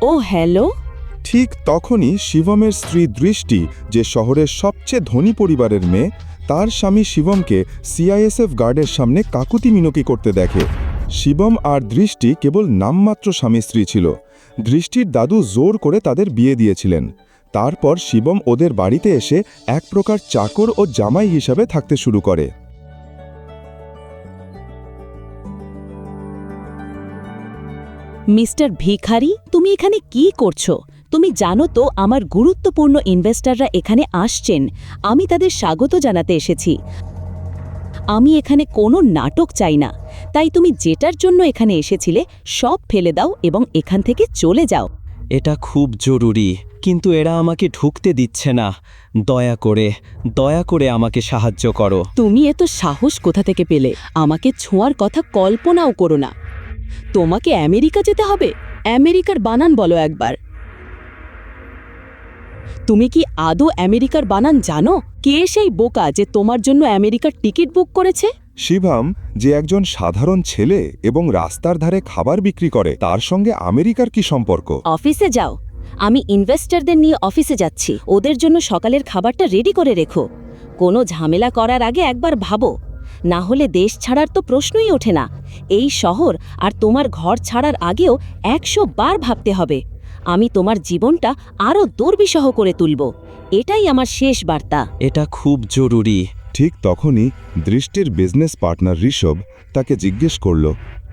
ও hello. ঠিক তখনই শিবমের স্ত্রী দৃষ্টি, যে শহরের সবচেয়ে ধনী পরিবারের মেয়ে, তার স্বামী শিবমকে সিআইএসএফ গার্ডের সামনে কাকুতি মিনতি করতে দেখে। শিবম আর দৃষ্টি কেবল নামমাত্র স্বামী স্ত্রী ছিল। দৃষ্টির দাদু জোর করে তাদের বিয়ে দিয়েছিলেন। তারপর শিবম ওদের বাড়িতে এসে এক প্রকার চাকর ও জামাই হিসাবে থাকতে শুরু করে। মিস্টার ভিখারি, তুমি এখানে কি করছো? তুমি জানো তো আমার গুরুত্বপূর্ণ ইনভেস্টররা এখানে আসছেন। আমি তাদের স্বাগত জানাতে এসেছি। আমি এখানে কোনো নাটক চাই না। তাই তুমি যেটার জন্য এখানে এসেছিলে সব ফেলে দাও এবং এখান থেকে চলে যাও। এটা খুব জরুরি, কিন্তু এরা আমাকে ঢুকতে দিচ্ছে না। দয়া করে আমাকে সাহায্য করো। তুমি এত সাহস কোথা থেকে পেলে? আমাকে ছোঁয়ার কথা কল্পনাও করো না। তোমাকে আমেরিকা যেতে হবে? আমেরিকার বানান বলো একবার। তুমি কি আদৌ আমেরিকার বানান জানো? কে সেই বোকা যে তোমার জন্য আমেরিকার টিকিট বুক করেছে? শিবম, যে একজন সাধারণ ছেলে এবং রাস্তার ধারে খাবার বিক্রি করে, তার সঙ্গে আমেরিকার কি সম্পর্ক? অফিসে যাও। আমি ইনভেস্টরদের নিয়ে অফিসে যাচ্ছি। ওদের জন্য সকালের খাবারটা রেডি করে রেখো। কোনো ঝামেলা করার আগে একবার ভাবো, না হলে দেশ ছাড়ার তো প্রশ্নই ওঠে না। এই শহর আর তোমার ঘর ছাড়ার আগেও 100 বার ভাবতে হবে। আমি তোমার জীবনটা আরও দুর্বিষহ করে তুলব। এটাই আমার শেষ বার্তা। এটা খুব জরুরি। ঠিক তখনই দৃষ্টির বিজনেস পার্টনার ঋষভ তাকে জিজ্ঞেস করল,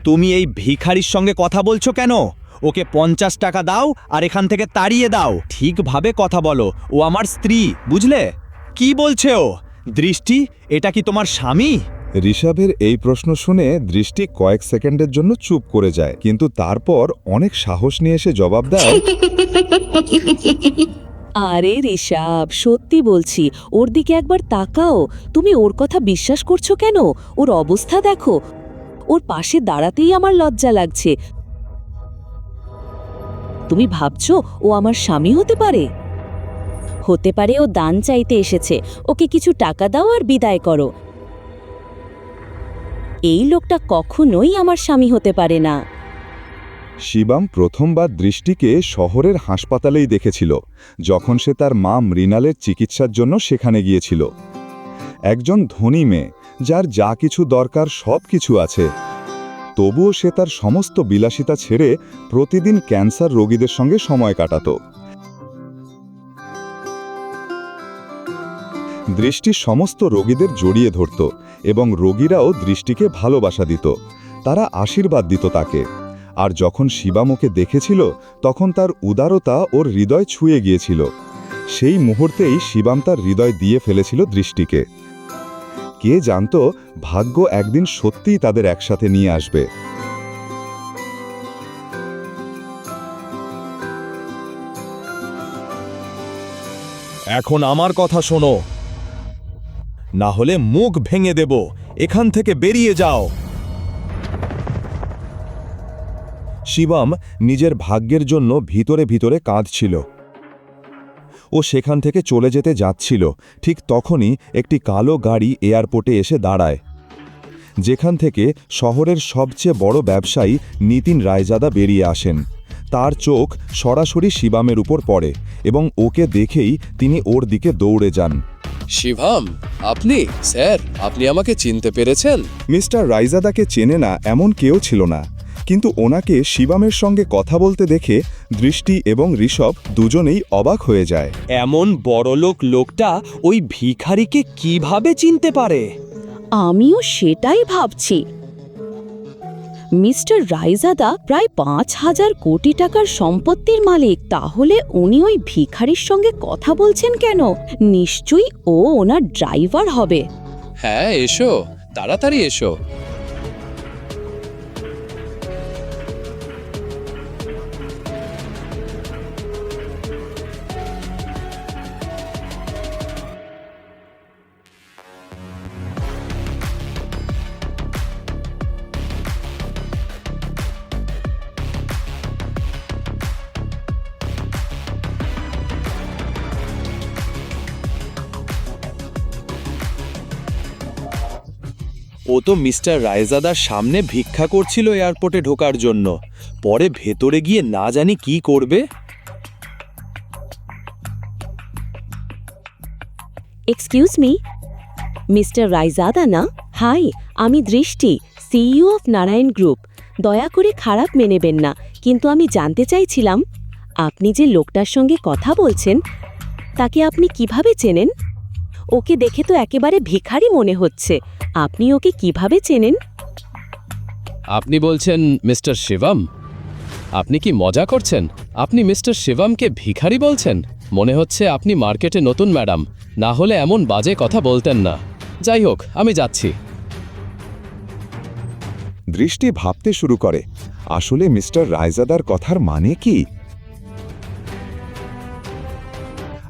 তুমি এই ভিখারির সঙ্গে কথা বলছো কেন? ওকে 50 টাকা দাও আর এখান থেকে তাড়িয়ে দাও। ঠিকভাবে কথা বলো, ও আমার স্ত্রী, বুঝলে? কি বলছে ও? দৃষ্টি, এটা কি তোমার স্বামী? ঋষভের এই প্রশ্ন শুনে দৃষ্টি কয়েক সেকেন্ডের জন্য চুপ করে যায়, কিন্তু তারপর অনেক সাহস নিয়ে এসে জবাব দেয়, আরে ঋষভ, সত্যি বলছি, ওর দিকে একবার তাকাও। তুমি ওর কথা বিশ্বাস করছো কেন? ওর অবস্থা দেখো। ওর পাশে দাঁড়াতেই আমার লজ্জা লাগছে। তুমি ভাবছো ও আমার স্বামী হতে পারে? হতে পারে ও দান চাইতে এসেছে। ওকে কিছু টাকা দাও আর বিদায় করো। এই লোকটা কখনোই আমার স্বামী হতে পারে না। শিবম প্রথমবার দৃষ্টিকে শহরের হাসপাতালেই দেখেছিল, যখন সে তার মা মৃণালের চিকিৎসার জন্য সেখানে গিয়েছিল। একজন ধনী মেয়ে, যার যা কিছু দরকার সব কিছু আছে, তবুও সে তার সমস্ত বিলাসিতা ছেড়ে প্রতিদিন ক্যান্সার রোগীদের সঙ্গে সময় কাটাত। দৃষ্টি সমস্ত রোগীদের জড়িয়ে ধরত এবং রোগীরাও দৃষ্টিকে ভালোবাসা দিত। তারা আশীর্বাদ দিত তাকে। আর যখন শিবম ওকে দেখেছিল, তখন তার উদারতা ওর হৃদয় ছুঁয়ে গিয়েছিল। সেই মুহূর্তেই শিবম তার হৃদয় দিয়ে ফেলেছিল দৃষ্টিকে। কে জানত, ভাগ্য একদিন সত্যিই তাদের একসাথে নিয়ে আসবে। এখন আমার কথা শোনো, না হলে মুখ ভেঙে দেব। এখান থেকে বেরিয়ে যাও। শিবম নিজের ভাগ্যের জন্য ভিতরে ভিতরে কাঁদছিল। ও সেখান থেকে চলে যেতে যাচ্ছিল। ঠিক তখনই একটি কালো গাড়ি এয়ারপোর্টে এসে দাঁড়ায়, যেখান থেকে শহরের সবচেয়ে বড় ব্যবসায়ী নিতিন রায়জাদা বেরিয়ে আসেন। তার চোখ সরাসরি শিবমের উপর পড়ে এবং ওকে দেখেই তিনি ওর দিকে দৌড়ে যান। শিবম, আপনি? স্যার, আপনি আমাকে চিনতে পেরেছেন? মিস্টার রায়জাদাকে চেনে না এমন কেউ ছিল না, কিন্তু ওনাকে শিবমের সঙ্গে কথা বলতে দেখে দৃষ্টি এবং ঋষভ দুজনেই অবাক হয়ে যায়। এমন বড়লোক লোকটা ওই ভিখারিকে কিভাবে চিনতে পারে? আমিও সেটাই ভাবছি। মিস্টার রায়জাদা প্রায় 5,000 কোটি টাকার সম্পত্তির মালিক। তাহলে উনি ওই ভিখারির সঙ্গে কথা বলছেন কেন? নিশ্চয়ই ও ওনার ড্রাইভার হবে। হ্যাঁ, এসো, তাড়াতাড়ি এসো। ও তো মিস্টার রায়জাদার সামনে ভিক্ষা করছিল এয়ারপোর্টে ঢোকার জন্য। পরে ভেতরে গিয়ে না জানি কি করবে। এক্সকিউজ মি, মিস্টার রায়জাদা না? হাই, আমি দৃষ্টি, সিইও অফ নারায়ণ গ্রুপ। দয়া করে খারাপ মেনেবেন না, কিন্তু আমি জানতে চাইছিলাম আপনি যে লোকটার সঙ্গে কথা বলছেন তাকে আপনি কিভাবে চেনেন? ওকে দেখে তো একেবারে ভিখারি মনে হচ্ছে। আপনি ওকে কিভাবে চেনেন? আপনি বলছেন মিস্টার শিবম? আপনি কি মজা করছেন? আপনি মিস্টার শিবমকে ভিখারি বলছেন? মনে হচ্ছে আপনি মার্কেটে নতুন ম্যাডাম, না হলে এমন বাজে কথা বলতেন না। যাই হোক, আমি যাচ্ছি। দৃষ্টি ভাবতে শুরু করে, আসলে মিস্টার রায়জাদার কথার মানে কি?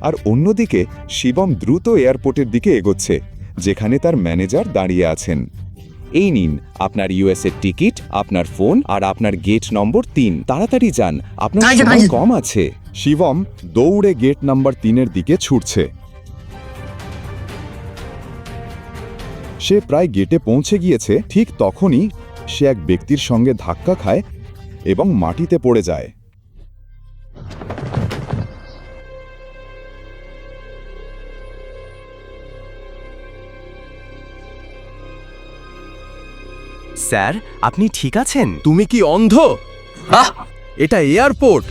আর অন্যদিকে শিবম দ্রুত এয়ারপোর্টের দিকে এগোচ্ছে, যেখানে তার ম্যানেজার দাঁড়িয়ে আছেন। এই নিন আপনার ইউএসের টিকিট, আপনার ফোন আর আপনার গেট নম্বর 3। তাড়াতাড়ি যান, আপনার সময় কম আছে। শিবম দৌড়ে গেট নাম্বার 3-এর দিকে ছুটছে। সে প্রায় গেটে পৌঁছে গিয়েছে, ঠিক তখনই সে এক ব্যক্তির সঙ্গে ধাক্কা খায় এবং মাটিতে পড়ে যায়। স্যার, আপনি ঠিক আছেন? তুমি কি অন্ধ? এটা এয়ারপোর্ট,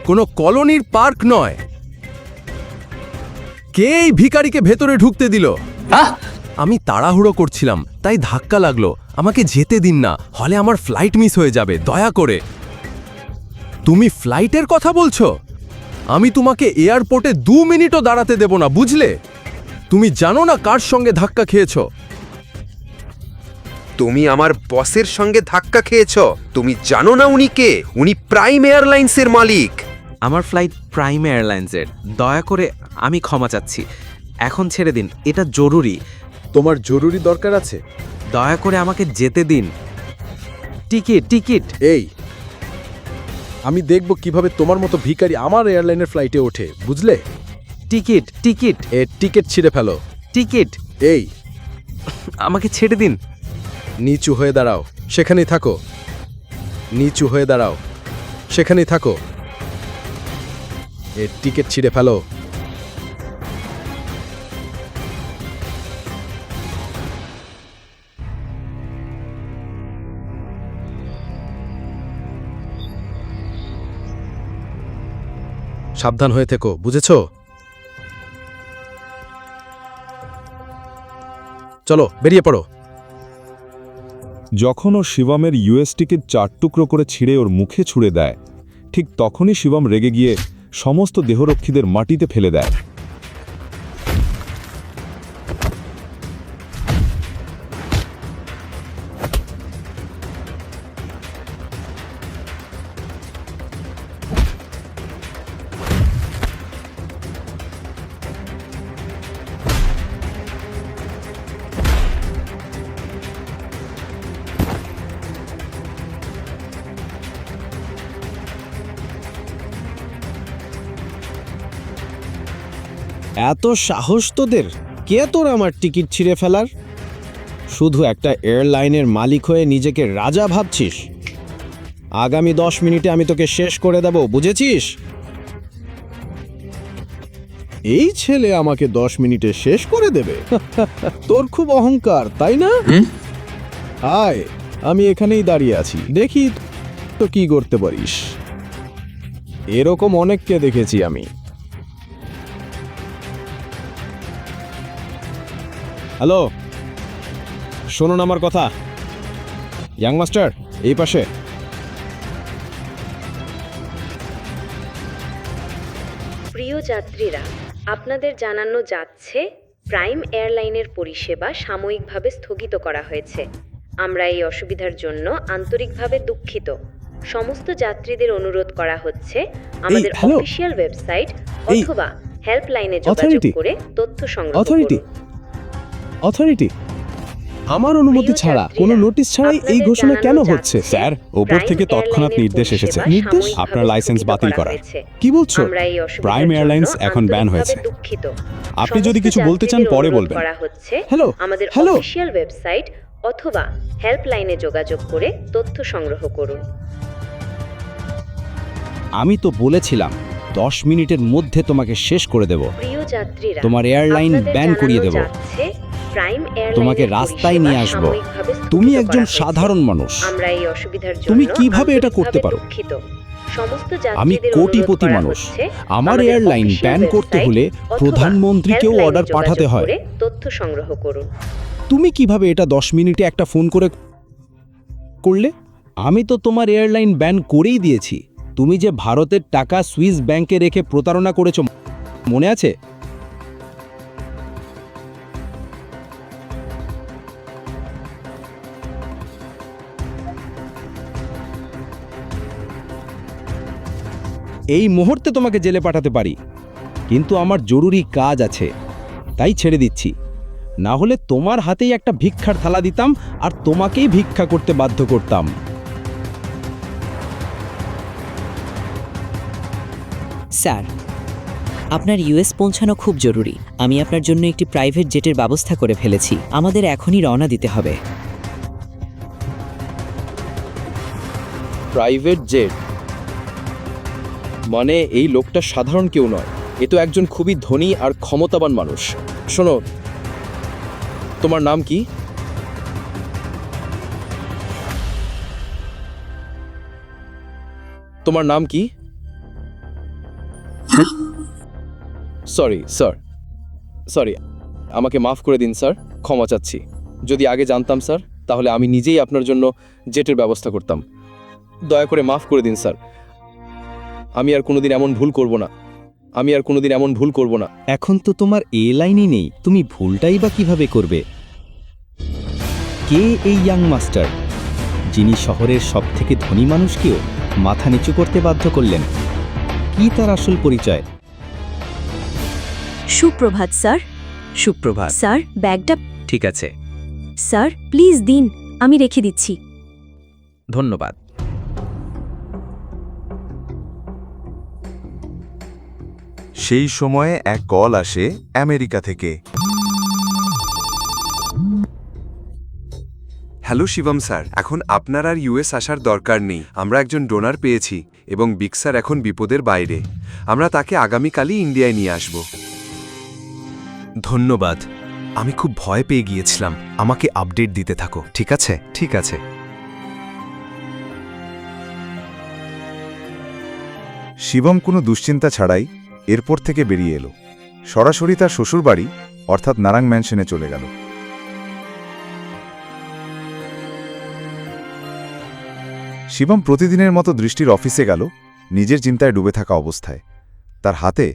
কোনো কলোনির পার্ক নয়। কে এই ভিখারিকে ভেতরে ঢুকতে দিল? আমি তাড়াহুড়ো করছিলাম, তাই ধাক্কা লাগলো। আমাকে যেতে দিন না, হলে আমার ফ্লাইট মিস হয়ে যাবে, দয়া করে। তুমি ফ্লাইটের কথা বলছো? আমি তোমাকে এয়ারপোর্টে 2 মিনিটও দাঁড়াতে দেব না, বুঝলে? তুমি জানো না কার সঙ্গে ধাক্কা খেয়েছো? তুমি আমার বসের সঙ্গে ধাক্কা খেয়েছো। তুমি জানো না উনি কে? উনি প্রাইম এয়ারলাইন্সের মালিক। আমার ফ্লাইট প্রাইম এয়ারলাইন্সের। দয়া করে আমি ক্ষমা চাচ্ছি, এখন ছেড়ে দিন, এটা জরুরি। তোমার জরুরি দরকার আছে? দয়া করে আমাকে যেতে দিন। Ticket ticket. এই, আমি দেখব কিভাবে তোমার মতো ভিখারি আমার এয়ারলাইনের ফ্লাইটে ওঠে, বুঝলে? টিকিট টিকিট টিকিট ছিঁড়ে ফেলো। টিকিট। এই, আমাকে ছেড়ে দিন। নিচু হয়ে দাঁড়াও, সেখানেই থাকো। নিচু হয়ে দাঁড়াও, সেখানেই থাকো। টিকিট ছিঁড়ে ফেলো। সাবধান হয়ে থেকো, বুঝেছো? চলো, বেরিয়ে পড়ো। যখন ও শিবমের ইউএস টিকিট 4 টুকরো করে ছিঁড়ে ওর মুখে ছুঁড়ে দেয়, ঠিক তখনই শিবম রেগে গিয়ে সমস্ত দেহরক্ষীদের মাটিতে ফেলে দেয়। এত সাহস তোদের? কে তোর আমার টিকিট ছিঁড়ে ফেলার? শুধু একটা এয়ারলাইনের মালিক হয়ে নিজেকে রাজা ভাবছিস? আগামী 10 মিনিটে আমি তোকে শেষ করে দেব, বুঝেছিস? এই ছেলে আমাকে 10 মিনিটে শেষ করে দেবে? তোর খুব অহংকার, তাই না? আয়, আমি এখানেই দাঁড়িয়ে আছি, দেখি তো কি করতে পারিস। এরকম অনেককে দেখেছি আমি। হ্যালো, শুনুন আমার কথা। ইয়াং মাস্টার, এই পাশে। প্রিয় যাত্রীরা, আপনাদের জানানো যাচ্ছে প্রাইম এয়ারলাইনের পরিষেবা সাময়িকভাবে স্থগিত করা হয়েছে। আমরা এই অসুবিধার জন্য আন্তরিকভাবে দুঃখিত। সমস্ত যাত্রীদের অনুরোধ করা হচ্ছে আমাদের অফিসিয়াল ওয়েবসাইট অথবা হেল্পলাইনে যোগাযোগ করে তথ্য সংগ্রহ করুন। অথরিটি, আমার অনুমতি ছাড়া, কোনো নোটিশ ছাড়াই এই ঘোষণা কেন হচ্ছে? স্যার, ওপর থেকে তৎক্ষণাৎ নির্দেশ এসেছে। নির্দেশ? আপনার লাইসেন্স বাতিল করার। কি বলছো? প্রাইম এয়ারলাইন্স এখন ব্যান হয়েছে। আপনি যদি কিছু বলতে চান পরে বলবেন। হ্যালো, আমাদের হ্যালো। অফিসিয়াল ওয়েবসাইট অথবা হেল্পলাইনে যোগাযোগ করে তথ্য সংগ্রহ করুন। আমি তো বলেছিলাম 10 মিনিটের মধ্যে তোমাকে শেষ করে দেব। প্রিয় যাত্রীরা, তোমার এয়ারলাইন আপনাদের ব্যান করিয়ে জানানো দেব। যাচ্ছে, প্রাইম এয়ারলাইনের তোমাকে রাস্তায় নিয়ে পরিষেবা আসব। সাময়িকভাবে স্থগিত তুমি করা একজন হয়েছে। সাধারণ মানুষ। আমরা এই অসুবিধার জন্য তুমি কিভাবে এটা করতে আন্তরিকভাবে পারো? দুঃখিত। সমস্ত আমি যাত্রীদের কোটিপতি অনুরোধ করা মানুষ। হচ্ছে, আমার আমাদের এয়ারলাইন official ব্যান করতে website হলে অথবা প্রধানমন্ত্রীকেও helpline অর্ডার যোগাযোগ পাঠাতে হয়। করে তথ্য সংগ্রহ করুন। তুমি কিভাবে এটা 10 মিনিটে একটা ফোন করে করলে? আমি তো তোমার এয়ারলাইন ব্যান করেই দিয়েছি। তুমি যে ভারতের টাকা সুইস ব্যাংকে রেখে প্রতারণা করেছো, মনে আছে? এই মুহূর্তে তোমাকে জেলে পাঠাতে পারি, কিন্তু আমার জরুরি কাজ আছে, তাই ছেড়ে দিচ্ছি। না হলে তোমার হাতেই একটা ভিক্ষার থালা দিতাম আর তোমাকেই ভিক্ষা করতে বাধ্য করতাম। স্যার, আপনার ইউএস পৌঁছানো খুব জরুরি। আমি আপনার জন্য একটি প্রাইভেট জেটের ব্যবস্থা করে ফেলেছি। আমাদের এখনই রওনা দিতে হবে। প্রাইভেট জেট মানে এই লোকটা সাধারণ কেউ নয়, এ তো একজন খুবই ধনী আর ক্ষমতাবান মানুষ। শোনো, তোমার নাম কি? তোমার নাম কি? সরি স্যার, সরি, আমাকে মাফ করে দিন স্যার, ক্ষমা চাচ্ছি। যদি আগে জানতাম স্যার, তাহলে আমি নিজেই আপনার জন্য জেটের ব্যবস্থা করতাম। দয়া করে মাফ করে দিন স্যার, আমি আর কোনোদিন এমন ভুল করব না। আমি আর কোনোদিন এমন ভুল করব না। এখন তো তোমার এ লাইনই নেই, তুমি ভুলটাই বা কিভাবে করবে? কে এই ইয়াং মাস্টার, যিনি শহরের সবথেকে ধনী মানুষকেও মাথা নিচু করতে বাধ্য করলেন? কি তার আসল পরিচয়? সুপ্রভাত স্যার। সুপ্রভাত। স্যার, ব্যাগটা ঠিক আছে, স্যার প্লিজ দিন, আমি রেখে দিচ্ছি। ধন্যবাদ। সেই সময়ে এক কল আসে আমেরিকা থেকে। হ্যালো শিবম স্যার, এখন আপনার আর ইউএস আসার দরকার নেই। আমরা একজন ডোনার পেয়েছি এবং বিগ স্যার এখন বিপদের বাইরে। আমরা তাকে আগামীকালই ইন্ডিয়ায় নিয়ে আসব। ধন্যবাদ। আমি খুব ভয় পেয়ে গিয়েছিলাম। আমাকে আপডেট দিতে থাকো, ঠিক আছে? ঠিক আছে। শিবম কোনো দুশ্চিন্তা ছাড়াই এরপর থেকে বেরিয়ে এলো। সরাসরি তার শ্বশুরবাড়ি অর্থাৎ নারাং ম্যানশনে চলে গেল। শিবম প্রতিদিনের মতো দৃষ্টির অফিসে গেল, নিজের চিন্তায় ডুবে থাকা অবস্থায়। তার হাতে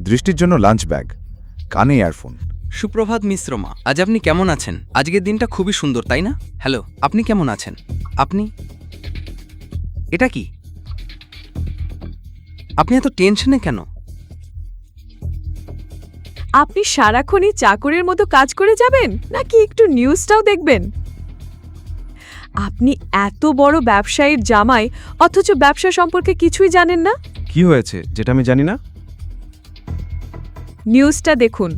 দৃষ্টির জন্য লাঞ্চ ব্যাগ, কানে ইয়ারফোন। সুপ্রভাত মিশ্রমা, আজ আপনি কেমন আছেন? আজকের দিনটা খুবই সুন্দর, তাই না? হ্যালো, আপনি কেমন আছেন? আপনি এটা কি? আপনি এত টেনশনে কেন? আপনি সারাক্ষণই চাকরের মতো কাজ করে যাবেন নাকি একটু নিউজটাও দেখবেন? আপনি এত বড় ব্যবসায়ীর জামাই, অথচ ব্যবসা সম্পর্কে কিছুই জানেন না। কি হয়েছে যেটা আমি জানি না? নিউজটা দেখুন।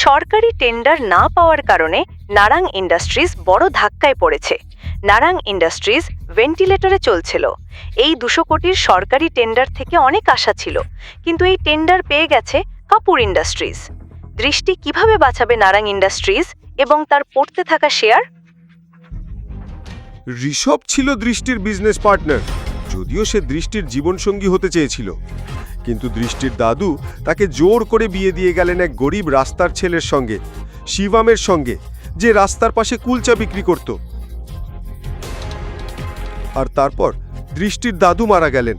সরকারি টেন্ডার না পাওয়ার কারণে নারাং ইন্ডাস্ট্রিজ বড় ধাক্কায় পড়েছে। নারাং ইন্ডাস্ট্রিজ ভেন্টিলেটরে চলছিল। এই 200 কোটির সরকারি টেন্ডার থেকে অনেক আশা ছিল, কিন্তু এই টেন্ডার পেয়ে গেছে কাপুর ইন্ডাস্ট্রিজ। দৃষ্টি কিভাবে বাঁচাবে নারাং ইন্ডাস্ট্রিজ এবং তার পড়তে থাকা শেয়ার? ঋষভ ছিল দৃষ্টির বিজনেস পার্টনার, যদিও সে দৃষ্টির জীবনসঙ্গী হতে চেয়েছিল। কিন্তু দৃষ্টির দাদু তাকে জোর করে বিয়ে দিয়ে গেলেন এক গরিব রাস্তার ছেলের সঙ্গে, শিবমের সঙ্গে, যে রাস্তার পাশে কুলচা বিক্রি করত। আর তারপর দৃষ্টির দাদু মারা গেলেন।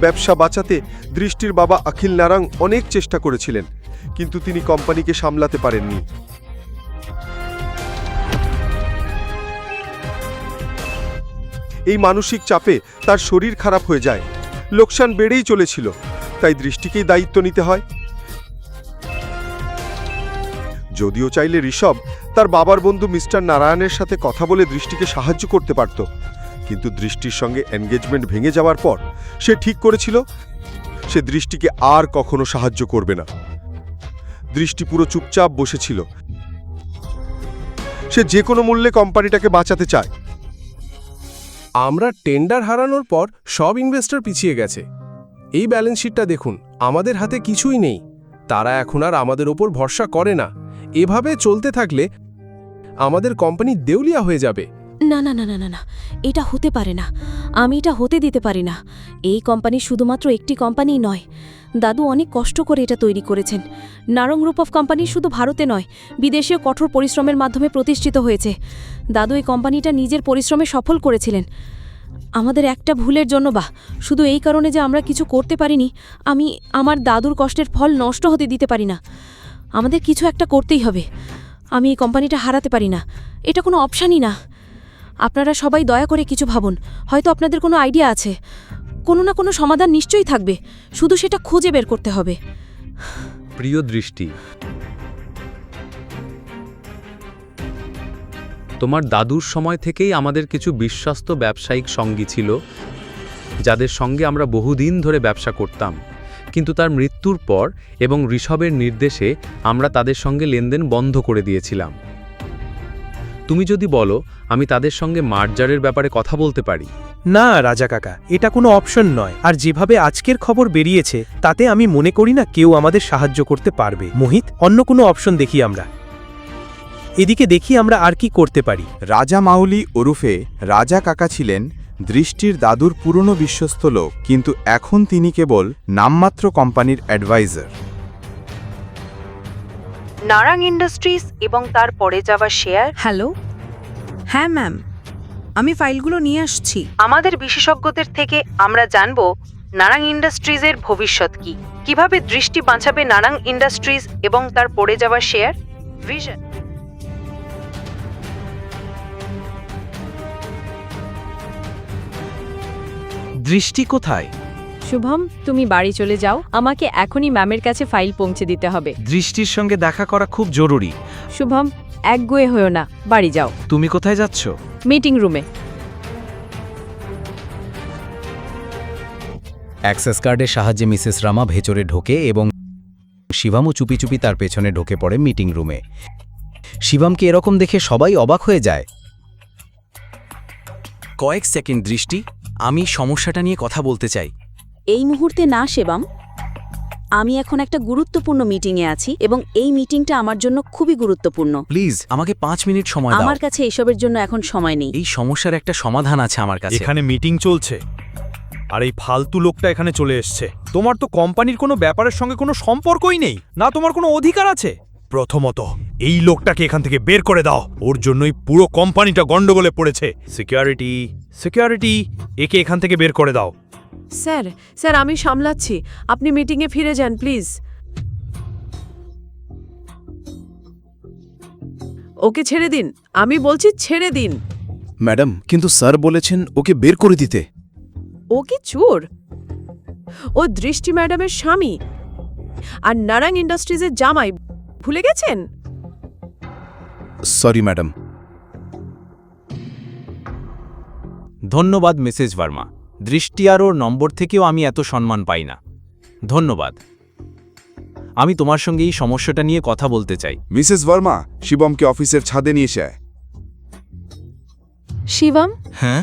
ব্যবসা বাঁচাতে দৃষ্টির বাবা অখিল নারাং অনেক চেষ্টা করেছিলেন, কিন্তু তিনি কোম্পানিকে সামলাতে পারেননি। এই মানসিক চাপে তার শরীর খারাপ হয়ে যায়, লোকসান বেড়েই চলেছিল, তাই দৃষ্টিকেই দায়িত্ব নিতে হয়। যদিও চাইলে ঋষভ তার বাবার বন্ধু মিস্টার নারায়ণের সাথে কথা বলে দৃষ্টিকে সাহায্য করতে পারত, কিন্তু দৃষ্টির সঙ্গে এনগেজমেন্ট ভেঙে যাওয়ার পর সে ঠিক করেছিল সে দৃষ্টিকে আর কখনো সাহায্য করবে না। দৃষ্টি পুরো চুপচাপ বসেছিল। সে যে কোনো মূল্যে কোম্পানিটাকে বাঁচাতে চায়। আমরা টেন্ডার হারানোর পর সব ইনভেস্টর পিছিয়ে গেছে। এই ব্যালেন্স শিটটা দেখুন, আমাদের হাতে কিছুই নেই। তারা এখন আর আমাদের ওপর ভরসা করে না। এভাবে চলতে থাকলে আমাদের কোম্পানি দেউলিয়া হয়ে যাবে। না না না না না না, এটা হতে পারে না। আমি এটা হতে দিতে পারি না। এই কোম্পানি শুধুমাত্র একটি কোম্পানি নয়, দাদু অনেক কষ্ট করে এটা তৈরি করেছেন। নারং গ্রুপ অফ কোম্পানি শুধু ভারতে নয়, বিদেশেও কঠোর পরিশ্রমের মাধ্যমে প্রতিষ্ঠিত হয়েছে। দাদু এই কোম্পানিটা নিজের পরিশ্রমে সফল করেছিলেন। আমাদের একটা ভুলের জন্য বা শুধু এই কারণে যে আমরা কিছু করতে পারিনি, আমি আমার দাদুর কষ্টের ফল নষ্ট হতে দিতে পারি না। আমাদের কিছু একটা করতেই হবে। আমি এই কোম্পানিটা হারাতে পারি না, এটা কোনো অপশানই না। আপনারা সবাই দয়া করে কিছু ভাবুন। হয়তো আপনাদের কোনো আইডিয়া আছে, কোনো না কোনো সমাধান নিশ্চয়ই থাকবে, শুধু সেটা খুঁজে বের করতে হবে। প্রিয় দৃষ্টি, তোমার দাদুর সময় থেকেই আমাদের কিছু বিশ্বস্ত ব্যবসায়িক সঙ্গী ছিল, যাদের সঙ্গে আমরা বহুদিন ধরে ব্যবসা করতাম। কিন্তু তার মৃত্যুর পর এবং ঋষভের নির্দেশে আমরা তাদের সঙ্গে লেনদেন বন্ধ করে দিয়েছিলাম। তুমি যদি বলো, আমি তাদের সঙ্গে মার্জারের ব্যাপারে কথা বলতে পারি। না রাজা কাকা, এটা কোনো অপশন নয়। আর যেভাবে আজকের খবর বেরিয়েছে, তাতে আমি মনে করি না কেউ আমাদের সাহায্য করতে পারবে। মোহিত, অন্য কোনো অপশন দেখি আমরা। এদিকে দেখি আমরা আর কি করতে পারি। রাজা মাউলি ওরফে রাজা কাকা ছিলেন দৃষ্টির দাদুর পুরনো বিশ্বস্ত লোক, কিন্তু এখন তিনি কেবল নামমাত্র কোম্পানির অ্যাডভাইজার। নারাং ইন্ডাস্ট্রিজ এবং তার পড়ে যাওয়া শেয়ার। হ্যালো, হ্যাঁ ম্যাম, আমি ফাইলগুলো নিয়ে আসছি। আমাদের বিশেষজ্ঞদের থেকে আমরা জানব নারাং ইন্ডাস্ট্রিজের ভবিষ্যৎ কি, কিভাবে দৃষ্টি বাঁচাবে নারাং ইন্ডাস্ট্রিজ এবং তার পড়ে যাওয়া শেয়ার। ভিশন। দৃষ্টি কোথায়? শুভম, তুমি বাড়ি চলে যাও। আমাকে এখনই ম্যামের কাছে ফাইল পৌঁছে দিতে হবে। দৃষ্টির সঙ্গে দেখা করা খুব জরুরি। শুভম, একগুয়ে হয়েও না, বাড়ি যাও। তুমি কোথায় যাচ্ছ? মিটিং রুমে। অ্যাক্সেস কার্ডের সাহায্যে মিসেস রামা ভেতরে ঢোকে এবং শিবমও চুপি চুপি তার পেছনে ঢোকে পড়ে মিটিং রুমে। শিবমকে এরকম দেখে সবাই অবাক হয়ে যায়। কয়েক সেকেন্ড দৃষ্টি, আমি সমস্যাটা নিয়ে কথা বলতে চাই। এই মুহূর্তে না শিবম, আমি এখন একটা গুরুত্বপূর্ণ মিটিংয়ে আছি এবং এই মিটিংটা আমার জন্য খুবই গুরুত্বপূর্ণ। প্লিজ আমাকে 5 মিনিট সময় দাও। আমার কাছে এসবের জন্য এখন সময় নেই। এই সমস্যার একটা সমাধান আছে আমার কাছে। এখানে মিটিং চলছে আর এই ফালতু লোকটা এখানে চলে এসছে। তোমার তো কোম্পানির কোনো ব্যাপারের সঙ্গে কোনো সম্পর্কই নেই, না তোমার কোনো অধিকার আছে। প্রথমত এই লোকটাকে এখান থেকে বের করে দাও, ওর জন্যই পুরো কোম্পানিটা গন্ডগোলে পড়েছে। সিকিউরিটি, সিকিউরিটি, একে এখান থেকে বের করে দাও। স্যার, স্যার আমি সামলাচ্ছি, আপনি মিটিংয়ে ফিরে যান প্লিজ। ওকে ছেড়ে দিন, আমি বলছি ছেড়ে দিন। ম্যাডাম, কিন্তু স্যার বলেছেন ওকে বের করে দিতে। ও কি চোর? ও দৃষ্টি ম্যাডামের স্বামী আর নারাং ইন্ডাস্ট্রিজের জামাই, ভুলে গেছেন? Sorry madam. ধন্যবাদ মিসেস ভার্মা। দৃষ্টি আর ওর নম্বর থেকেও আমি এত সম্মান পাই না। ধন্যবাদ। আমি তোমার সঙ্গে এই সমস্যাটা নিয়ে কথা বলতে চাই। মিসেস ভার্মা শিবমকে অফিসের ছাদে নিয়ে এসে। শিবম, হ্যাঁ,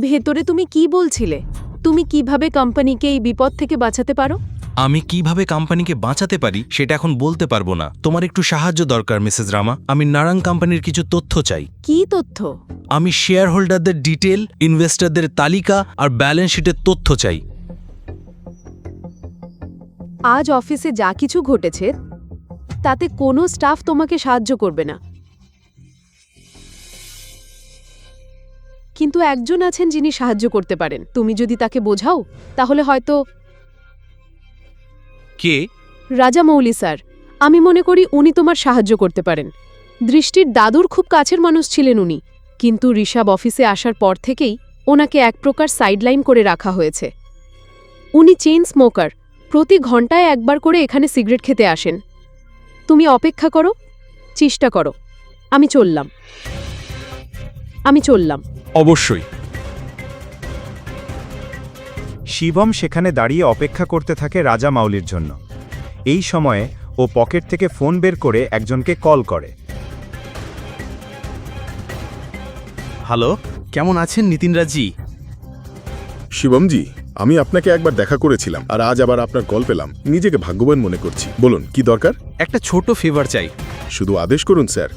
ভেতরে তুমি কি বলছিলে? তুমি কিভাবে কোম্পানিকে এই বিপদ থেকে বাঁচাতে পারো? আমি কিভাবে কোম্পানিকে বাঁচাতে পারি সেটা এখন বলতে পারবো না। তোমার একটু সাহায্য দরকার মিসেস রামা। আমি নারাং কোম্পানির কিছু তথ্য চাই। কি তথ্য? আমি শেয়ার হোল্ডারদের ডিটেল, ইনভেস্টরদের তালিকা আর ব্যালেন্স শিটের তথ্য চাই। আজ অফিসে যা কিছু ঘটেছে তাতে কোনো স্টাফ তোমাকে সাহায্য করবে না, কিন্তু একজন আছেন যিনি সাহায্য করতে পারেন। তুমি যদি তাকে বোঝাও তাহলে হয়তো। কে? রাজা মৌলি স্যার। আমি মনে করি উনি তোমার সাহায্য করতে পারেন। দৃষ্টির দাদুর খুব কাছের মানুষ ছিলেন উনি, কিন্তু ঋষভ অফিসে আসার পর থেকেই ওনাকে এক প্রকার সাইডলাইন করে রাখা হয়েছে। উনি চেইন স্মোকার, প্রতি ঘন্টায় একবার করে এখানে সিগারেট খেতে আসেন। তুমি অপেক্ষা করো, চেষ্টা করো। আমি চললাম। অবশ্যই। শিবম সেখানে দাঁড়িয়ে অপেক্ষা করতে থাকে রাজা মাউলির জন্য। এই সময়ে ও পকেট থেকে ফোন বের করে একজনকে কল করে। হ্যালো, কেমন আছেন নিতিনরাজি? শিবমজি, আমি আপনাকে একবার দেখা করেছিলাম আর আজ আবার আপনার কল পেলাম, নিজেকে ভাগ্যবান মনে করছি। বলুন কি দরকার? একটা ছোট ফেভার চাই। শুধু আদেশ করুন স্যার।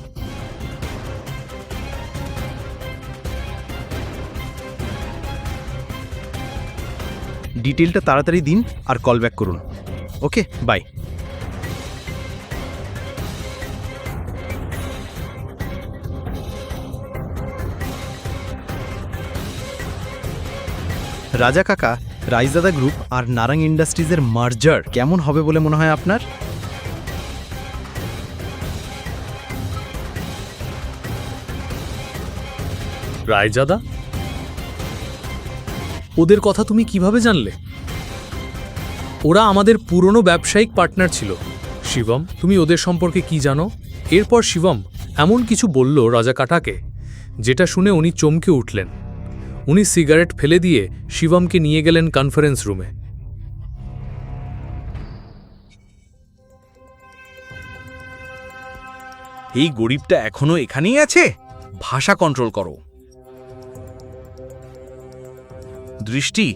ডিটেলটা তাড়াতাড়ি দিন আর কল ব্যাক করুন। ওকে, বাই। রাজা কাকা, রাইজাদা গ্রুপ আর নারাং ইন্ডাস্ট্রিজের মার্জার কেমন হবে বলে মনে হয় আপনার? রায়জাদা, ওদের কথা তুমি কিভাবে জানলে? ওরা আমাদের পুরনো ব্যবসায়িক পার্টনার ছিল। শিবম, তুমি ওদের সম্পর্কে কি জানো? এরপর শিবম এমন কিছু বলল রাজা কাটাকে, যেটা শুনে উনি চমকে উঠলেন। উনি সিগারেট ফেলে দিয়ে শিবমকে নিয়ে গেলেন কনফারেন্স রুমে। এই গরিবটা এখনো এখানেই আছে? ভাষা কন্ট্রোল করো। দৃষ্টি,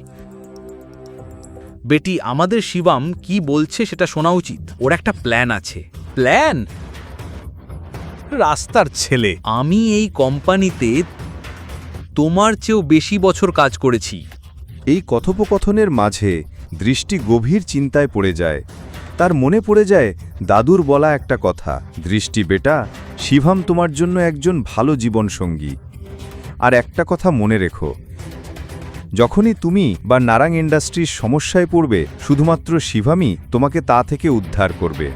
বেটি, আমাদের শিবম কি বলছে সেটা শোনা উচিত। ওর একটা প্ল্যান আছে। প্ল্যান? রাস্তার ছেলে, আমি এই কোম্পানিতে তোমার চেয়েও বেশি বছর কাজ করেছি। এই কথোপকথনের মাঝে দৃষ্টি গভীর চিন্তায় পড়ে যায়। তার মনে পড়ে যায় দাদুর বলা একটা কথা, দৃষ্টি বেটা, শিবম তোমার জন্য একজন ভালো জীবনসঙ্গী। আর একটা কথা মনে রেখো, যখনই তুমি বা নারাং ইন্ডাস্ট্রির সমস্যায় পড়বে, শুধুমাত্র শিবমই তোমাকে তা থেকে উদ্ধার করবে।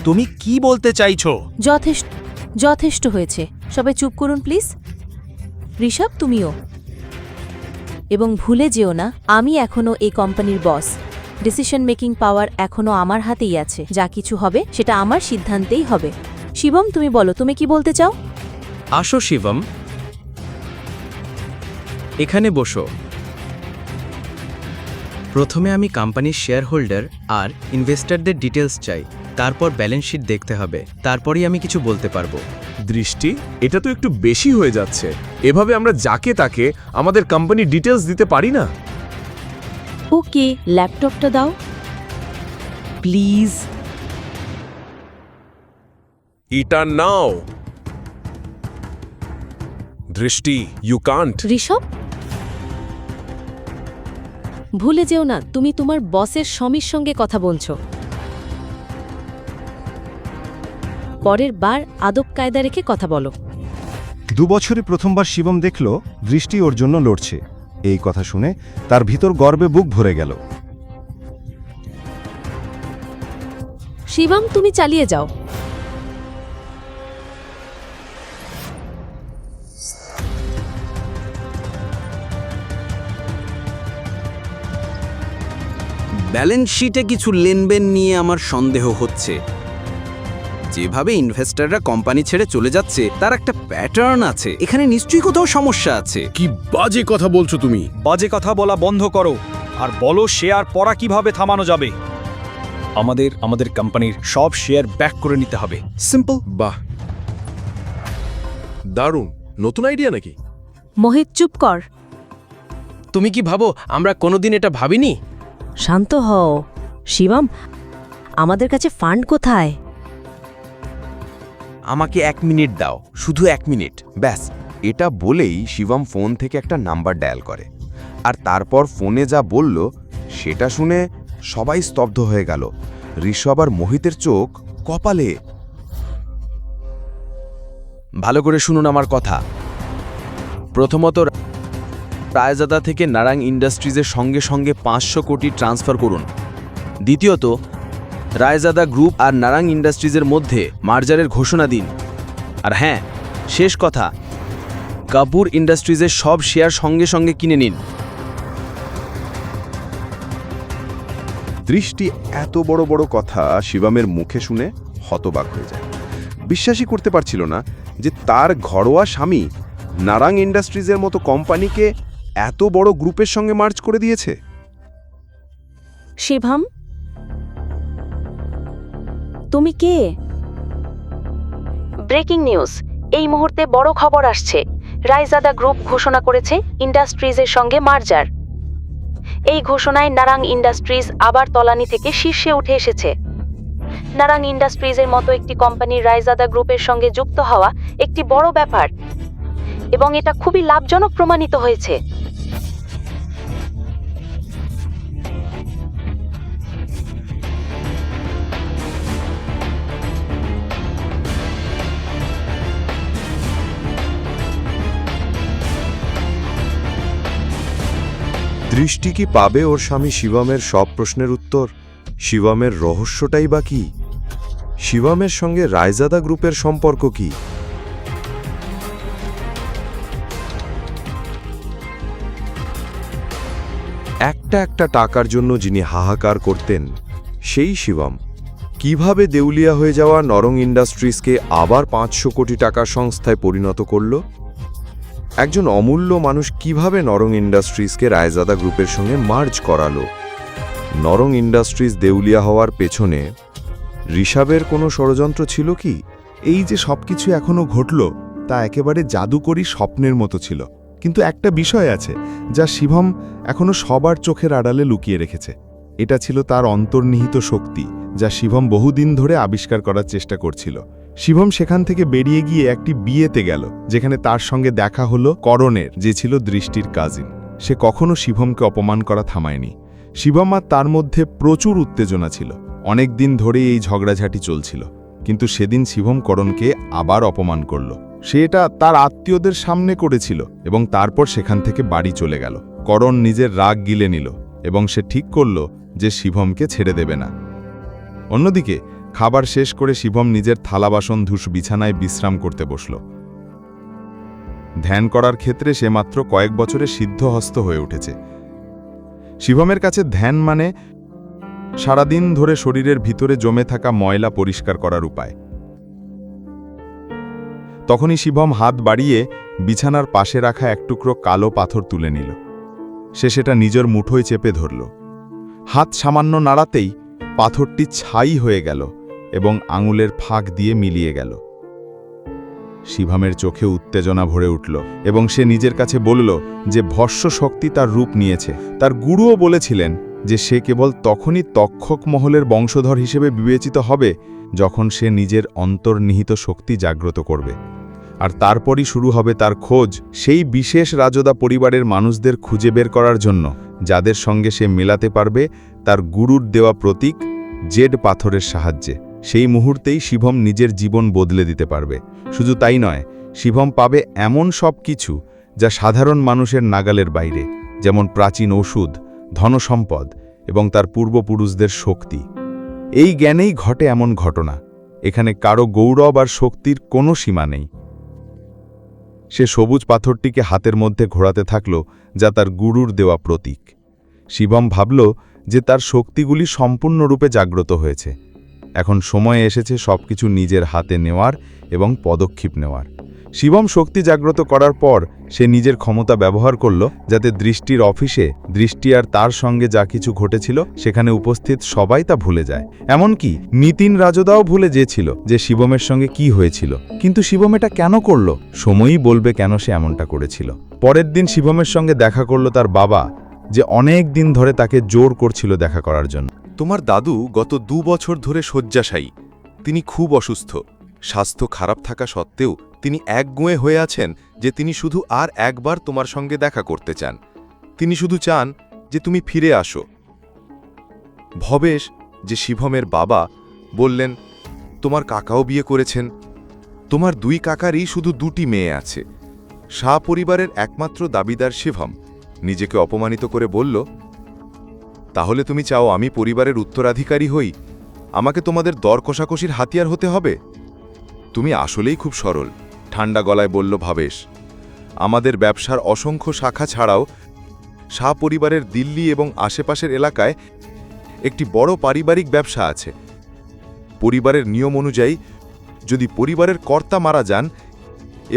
তুমি কি বলতে চাইছো? যথেষ্ট হয়েছে, সবাই চুপ করুন প্লিজ। ঋষভ, তুমিও। এবং ভুলে যেও না, আমি এখনো এই কোম্পানির বস। ডিসিশন মেকিং পাওয়ার এখনো আমার হাতেই আছে। যা কিছু হবে সেটা আমার সিদ্ধান্তেই হবে। শিবম, তুমি বলো, তুমি কি বলতে চাও? আসো শিবম, এখানে বসো। প্রথমে আমি কোম্পানির শেয়ার হোল্ডার আর ইনভেস্টরদের ডিটেলস চাই, তারপর ব্যালেন্স শিট দেখতে হবে, তারপরই আমি কিছু বলতে পারবো। দৃষ্টি, এটা তো একটু বেশি হয়ে যাচ্ছে। এভাবে আমরা যাকে তাকে আমাদের কোম্পানি ডিটেলস দিতে পারি না। ওকে, ল্যাপটপটা দাও প্লিজ। এটা নাও। দৃষ্টি, ইউ কান্ট। ঋষভ, ভুলে যেও না, তুমি তোমার বসের স্বামীর সঙ্গে কথা বলছো। পরের বার আদব কায়দা রেখে কথা বলো। 2 বছরে প্রথমবার শিবম দেখল দৃষ্টি ওর জন্য লড়ছে। এই কথা শুনে তার ভিতর গর্বে বুক ভরে গেল। শিবম, তুমি চালিয়ে যাও। ব্যালেন্স শিটে কিছু লেনদেন নিয়ে আমার সন্দেহ হচ্ছে। যেভাবে ইনভেস্টররা কোম্পানি ছেড়ে চলে যাচ্ছে তার একটা প্যাটার্ন আছে। এখানে নিশ্চয়ই কোথাও সমস্যা আছে। কি বাজে কথা বলছো তুমি? বাজে কথা বলা বন্ধ করো আর বলো শেয়ার পড়া কিভাবে থামানো যাবে। আমাদের কোম্পানির সব শেয়ার ব্যাক করে নিতে হবে। সিম্পল। বাহ, দারুণ। নতুন আইডিয়া নাকি? মোহিত, চুপ কর। তুমি কি ভাবো আমরা কোনোদিন এটা ভাবিনি? শান্ত হও। শিবম, আমাদের কাছে ফান্ড কোথায়? আমাকে 1 মিনিট দাও, শুধু 1 মিনিট ব্যাস। এটা বলেই শিবম ফোন থেকে একটা নাম্বার ডায়াল করে, আর তারপর ফোনে যা বলল সেটা শুনে সবাই স্তব্ধ হয়ে গেল। ঋষভ আর মোহিতের চোখ কপালে। ভালো করে শুনুন আমার কথা। প্রথমত, রায়জাদা থেকে নারাং ইন্ডাস্ট্রিজের সঙ্গে সঙ্গে 500 কোটি ট্রান্সফার করুন। দ্বিতীয়ত, রায়জাদা গ্রুপ আর নারাং ইন্ডাস্ট্রিজের মধ্যে মার্জারের ঘোষণা দিন। আর হ্যাঁ, শেষ কথা, কাপুর ইন্ডাস্ট্রিজের সব শেয়ার সঙ্গে সঙ্গে কিনে নিন। দৃষ্টি এত বড় বড় কথা শিবমের মুখে শুনে হতবাক হয়ে যায়। বিশ্বাসই করতে পারছিল না যে তার ঘরোয়া স্বামী নারাং ইন্ডাস্ট্রিজের মতো কোম্পানিকে এত বড় গ্রুপের সঙ্গে মার্জ করে দিয়েছে। শিবম, তুমি কে? ব্রেকিং নিউজ, এই মুহূর্তে বড় খবর আসছে। রায়জাদা গ্রুপ ঘোষণা করেছে ইন্ডাস্ট্রিজের সঙ্গে মার্জার। এই ঘোষণায় নারাং ইন্ডাস্ট্রিজ আবার তলানি থেকে শীর্ষে উঠে এসেছে। নারাং ইন্ডাস্ট্রিজের মতো একটি কোম্পানির রায়জাদা গ্রুপের সঙ্গে যুক্ত হওয়া একটি বড় ব্যাপার এবং এটা খুবই লাভজনক প্রমাণিত হয়েছে। দৃষ্টি কি পাবে ওর স্বামী শিবমের সব প্রশ্নের উত্তর? শিবমের রহস্যটাই বা কি? শিবমের সঙ্গে রায়জাদা গ্রুপের সম্পর্ক কি? একটা টাকার জন্য যিনি হাহাকার করতেন, সেই শিবম কিভাবে দেউলিয়া হয়ে যাওয়া নরং ইন্ডাস্ট্রিজকে আবার 500 কোটি টাকার সংস্থায় পরিণত করল? একজন অমূল্য মানুষ কিভাবে নরং ইন্ডাস্ট্রিজকে রায়জাদা গ্রুপের সঙ্গে মার্জ করালো? নরং ইন্ডাস্ট্রিজ দেউলিয়া হওয়ার পেছনে ঋষাবের কোনো ষড়যন্ত্র ছিল কি? এই যে সবকিছু এখনো ঘটল তা একেবারে জাদুকরী স্বপ্নের মতো ছিল, কিন্তু একটা বিষয় আছে যা শিবম এখনো সবার চোখের আড়ালে লুকিয়ে রেখেছে। এটা ছিল তার অন্তর্নিহিত শক্তি, যা শিবম বহুদিন ধরে আবিষ্কার করার চেষ্টা করছিল। শিবম সেখান থেকে বেরিয়ে গিয়ে একটি বিয়েতে গেল, যেখানে তার সঙ্গে দেখা হলো করণের, যে ছিল দৃষ্টির কাজিন। সে কখনো শিবমকে অপমান করা থামায়নি। শিবম আর তার মধ্যে প্রচুর উত্তেজনা ছিল, অনেক দিন ধরেই এই ঝগড়াঝাটি চলছিল। কিন্তু সেদিন শিবম করণকে আবার অপমান করল। সে এটা তার আত্মীয়দের সামনে করেছিল এবং তারপর সেখান থেকে বাড়ি চলে গেল। করণ নিজের রাগ গিলে নিল এবং সে ঠিক করল যে শিবমকে ছেড়ে দেবে না। অন্যদিকে খাবার শেষ করে শিবম নিজের থালা বাসন ধুস বিছানায় বিশ্রাম করতে বসল। ধ্যান করার ক্ষেত্রে সে মাত্র কয়েক বছরে সিদ্ধহস্ত হয়ে উঠেছে। শিবমের কাছে ধ্যান মানে সারাদিন ধরে শরীরের ভিতরে জমে থাকা ময়লা পরিষ্কার করার উপায়। তখনই শিবম হাত বাড়িয়ে বিছানার পাশে রাখা এক টুকরো কালো পাথর তুলে নিল। সে সেটা নিজের মুঠোয় চেপে ধরল। হাত সামান্য নাড়াতেই পাথরটি ছাই হয়ে গেল এবং আঙুলের ফাঁক দিয়ে মিলিয়ে গেল। শিবমের চোখে উত্তেজনা ভরে উঠল এবং সে নিজের কাছে বলল যে ভস্য শক্তি তার রূপ নিয়েছে। তার গুরুও বলেছিলেন যে সে কেবল তখনই তক্ষক মহলের বংশধর হিসেবে বিবেচিত হবে যখন সে নিজের অন্তর্নিহিত শক্তি জাগ্রত করবে। আর তারপরই শুরু হবে তার খোঁজ সেই বিশেষ রাজদা পরিবারের মানুষদের খুঁজে বের করার জন্য, যাদের সঙ্গে সে মেলাতে পারবে তার গুরুর দেওয়া প্রতীক জেড পাথরের সাহায্যে। সেই মুহূর্তেই শিবম নিজের জীবন বদলে দিতে পারবে। শুধু তাই নয়, শিবম পাবে এমন সব কিছু যা সাধারণ মানুষের নাগালের বাইরে, যেমন প্রাচীন ওষুধ, ধনসম্পদ এবং তার পূর্বপুরুষদের শক্তি। এই জ্ঞানেই ঘটে এমন ঘটনা, এখানে কারো গৌরব আর শক্তির কোনো সীমা নেই। সে সবুজ পাথরটিকে হাতের মধ্যে ঘোরাতে থাকল, যা তার গুরুর দেওয়া প্রতীক। শিবম ভাবল যে তার শক্তিগুলি সম্পূর্ণরূপে জাগ্রত হয়েছে। এখন সময় এসেছে সবকিছু নিজের হাতে নেওয়ার এবং পদক্ষেপ নেওয়ার। শিবম শক্তি জাগ্রত করার পর সে নিজের ক্ষমতা ব্যবহার করল, যাতে দৃষ্টির অফিসে দৃষ্টি আর তার সঙ্গে যা কিছু ঘটেছিল সেখানে উপস্থিত সবাই তা ভুলে যায়। এমনকি নিতিন রাজদাও ভুলে যেছিল যে শিবমের সঙ্গে কি হয়েছিল। কিন্তু শিবম এটা কেন করল? সময়ই বলবে কেন সে এমনটা করেছিল। পরের দিন শিবমের সঙ্গে দেখা করল তার বাবা, যে অনেক দিন ধরে তাকে জোর করছিল দেখা করার জন্য। তোমার দাদু গত 2 বছর ধরে শয্যাশায়ী। তিনি খুব অসুস্থ। স্বাস্থ্য খারাপ থাকা সত্ত্বেও তিনি একগুঁয়ে হয়ে আছেন যে তিনি শুধু আর একবার তোমার সঙ্গে দেখা করতে চান। তিনি শুধু চান যে তুমি ফিরে আসো। ভবেশ, যে শিবমের বাবা, বললেন, তোমার কাকাও বিয়ে করেছেন। তোমার 2 কাকারই শুধু 2টি মেয়ে আছে। শাহ পরিবারের একমাত্র দাবিদার শিবম নিজেকে অপমানিত করে বলল, তাহলে তুমি চাও আমি পরিবারের উত্তরাধিকারী হই? আমাকে তোমাদের দর কষাকষির হাতিয়ার হতে হবে? তুমি আসলেই খুব সরল, ঠান্ডা গলায় বলল ভবেশ। আমাদের ব্যবসার অসংখ্য শাখা ছাড়াও শাহ পরিবারের দিল্লি এবং আশেপাশের এলাকায় একটি বড় পারিবারিক ব্যবসা আছে। পরিবারের নিয়ম অনুযায়ী যদি পরিবারের কর্তা মারা যান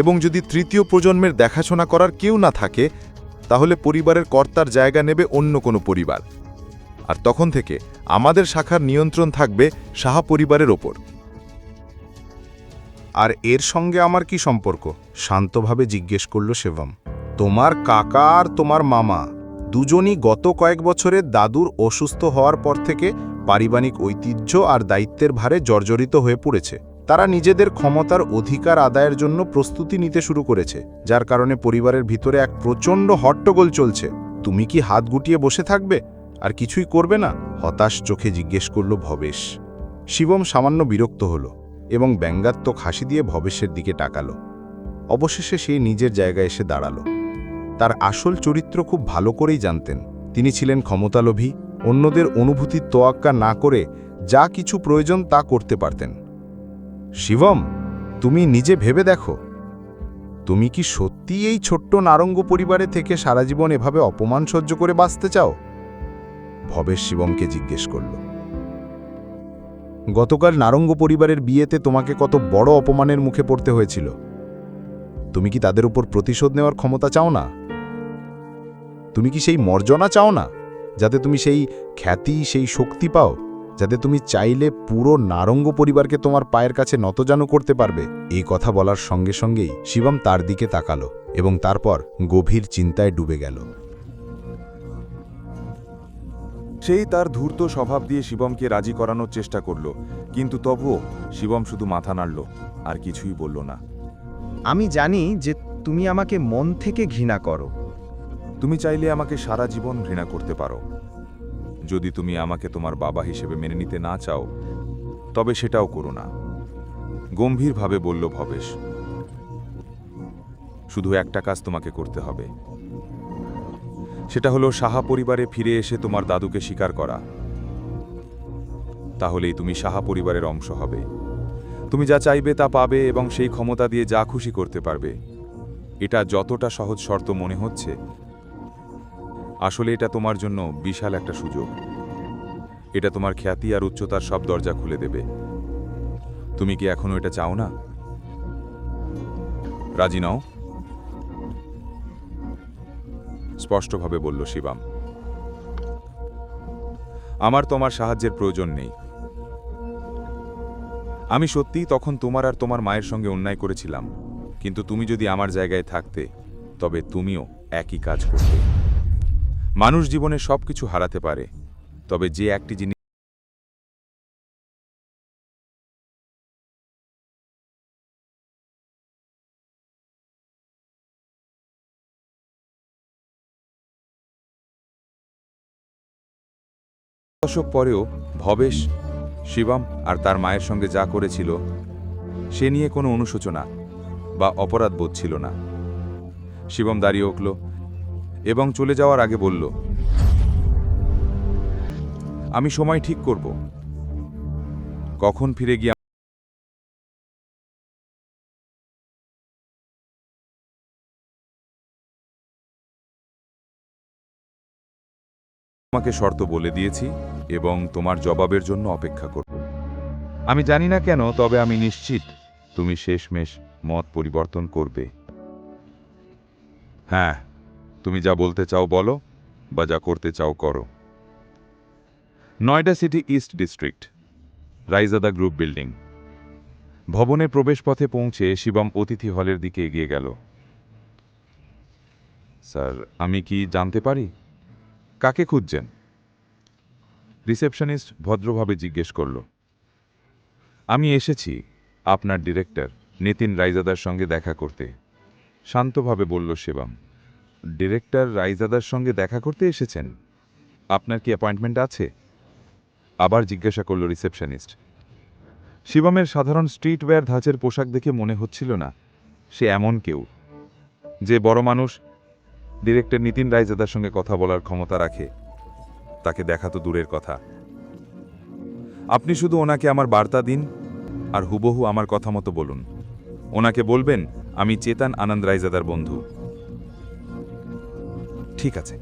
এবং যদি 3য় প্রজন্মের দেখাশোনা করার কেউ না থাকে, তাহলে পরিবারের কর্তার জায়গা নেবে অন্য কোনো পরিবার। আর তখন থেকে আমাদের শাখার নিয়ন্ত্রণ থাকবে শাহ পরিবারের ওপর। আর এর সঙ্গে আমার কি সম্পর্ক? শান্তভাবে জিজ্ঞেস করল শিবম। তোমার কাকা আর তোমার মামা দুজনই গত কয়েক বছরে দাদুর অসুস্থ হওয়ার পর থেকে পারিবারিক ঐতিহ্য আর দায়িত্বের ভারে জর্জরিত হয়ে পড়েছে। তারা নিজেদের ক্ষমতার অধিকার আদায়ের জন্য প্রস্তুতি নিতে শুরু করেছে, যার কারণে পরিবারের ভিতরে এক প্রচণ্ড হট্টগোল চলছে। তুমি কি হাত গুটিয়ে বসে থাকবে আর কিছুই করবে না? হতাশ চোখে জিজ্ঞেস করল ভবেশ। শিবম সামান্য বিরক্ত হল এবং ব্যঙ্গাত্মক হাসি দিয়ে ভবেশের দিকে তাকালো। অবশেষে সে নিজের জায়গায় এসে দাঁড়ালো। তার আসল চরিত্র খুব ভালো করেই জানতেন। তিনি ছিলেন ক্ষমতালোভী, অন্যদের অনুভূতির তোয়াক্কা না করে যা কিছু প্রয়োজন তা করতে পারতেন। শিবম, তুমি নিজে ভেবে দেখো, তুমি কি সত্যি এই ছোট্ট নারঙ্গ পরিবারে থেকে সারা জীবন এভাবে অপমান সহ্য করে বাঁচতে চাও? ভবেশ শিবমকে জিজ্ঞেস করল। গতকাল নারঙ্গ পরিবারের বিয়েতে তোমাকে কত বড় অপমানের মুখে পড়তে হয়েছিল। তুমি কি তাদের উপর প্রতিশোধ নেওয়ার ক্ষমতা চাও না? তুমি কি সেই মর্যাদা চাও না, যাতে তুমি সেই খ্যাতি, সেই শক্তি পাও, যাতে তুমি চাইলে পুরো নারঙ্গ পরিবারকে তোমার পায়ের কাছে নতজানু করতে পারবে? এই কথা বলার সঙ্গে সঙ্গেই শিবম তার দিকে তাকালো এবং তারপর গভীর চিন্তায় ডুবে গেল। সেই তার ধূর্ত স্বভাব দিয়ে শিবমকে রাজি করানোর চেষ্টা করল, কিন্তু তবুও শিবম শুধু মাথা নাড়ল আর কিছুই বলল না। আমি জানি যে তুমি আমাকে মন থেকে ঘৃণা করো। তুমি চাইলে আমাকে সারা জীবন ঘৃণা করতে পারো। যদি তুমি আমাকে তোমার বাবা হিসেবে মেনে নিতে না চাও, তবে সেটাও করো না, গম্ভীরভাবে বলল ভবেশ। শুধু একটা কাজ তোমাকে করতে হবে, সেটা হলো সাহা পরিবারে ফিরে এসে তোমার দাদুকে স্বীকার করা। তাহলেই তুমি সাহা পরিবারের অংশ হবে। তুমি যা চাইবে তা পাবে এবং সেই ক্ষমতা দিয়ে যা খুশি করতে পারবে। এটা যতটা সহজ শর্ত মনে হচ্ছে, আসলে এটা তোমার জন্য বিশাল একটা সুযোগ। এটা তোমার খ্যাতি আর উচ্চতার সব দরজা খুলে দেবে। তুমি কি এখনো এটা চাও না? রাজি নাও? স্পষ্টভাবে বলল শিবম। আমার তোমার সাহায্যের প্রয়োজন নেই। আমি সত্যিই তখন তোমার আর তোমার মায়ের সঙ্গে অন্যায় করেছিলাম, কিন্তু তুমি যদি আমার জায়গায় থাকতে, তবে তুমিও একই কাজ করতে। মানুষ জীবনে সবকিছু হারাতে পারে, তবে যে একটি জিনিস দশক পরেও ভবেশ শিবম আর তার মায়ের সঙ্গে যা করেছিল, সে নিয়ে কোনো অনুশোচনা বা অপরাধ বোধ ছিল না। শিবম দাঁড়িয়ে উঠল এবং চলে যাওয়ার আগে বলল, আমি সময় ঠিক করব, কখন ফিরে গিয়ে তোমাকে শর্ত বলে দিয়েছি এবং তোমার জবাবের জন্য অপেক্ষা করব। আমি জানি না কেন, তবে আমি নিশ্চিত তুমি শেষমেশ মত পরিবর্তন করবে। হ্যাঁ, তুমি যা বলতে চাও বলো, বা যা করতে চাও করো। Noida city east district, Raizada group building. ভবনের প্রবেশপথে পৌঁছে শিবম অতিথি হলের দিকে এগিয়ে গেল। স্যার, আমি কি জানতে পারি কাকে খুঁজছেন? রিসেপশনিস্ট ভদ্রভাবে জিজ্ঞেস করল। আমি এসেছি আপনার ডিরেক্টর নিতিন রাইজাদার সঙ্গে দেখা করতে, শান্তভাবে বলল শিবম। ডিরেক্টর রাইজাদার সঙ্গে দেখা করতে এসেছেন? আপনার কি অ্যাপয়েন্টমেন্ট আছে? আবার জিজ্ঞাসা করল রিসেপশনিস্ট। শিবমের সাধারণ স্ট্রিটওয়্যার ধাঁচের পোশাক দেখে মনে হচ্ছিল না সে এমন কেউ যে বড় মানুষ ডিরেক্টর নিতিন রাইজাদার সঙ্গে কথা বলার ক্ষমতা রাখে। তাকে দেখা তো দূরের কথা। আপনি শুধু ওনাকে আমার বার্তা দিন আর হুবহু আমার কথা মতো বলুন। ওনাকে বলবেন আমি চেতন আনন্দ রাইজাদার বন্ধু। ঠিক আছে,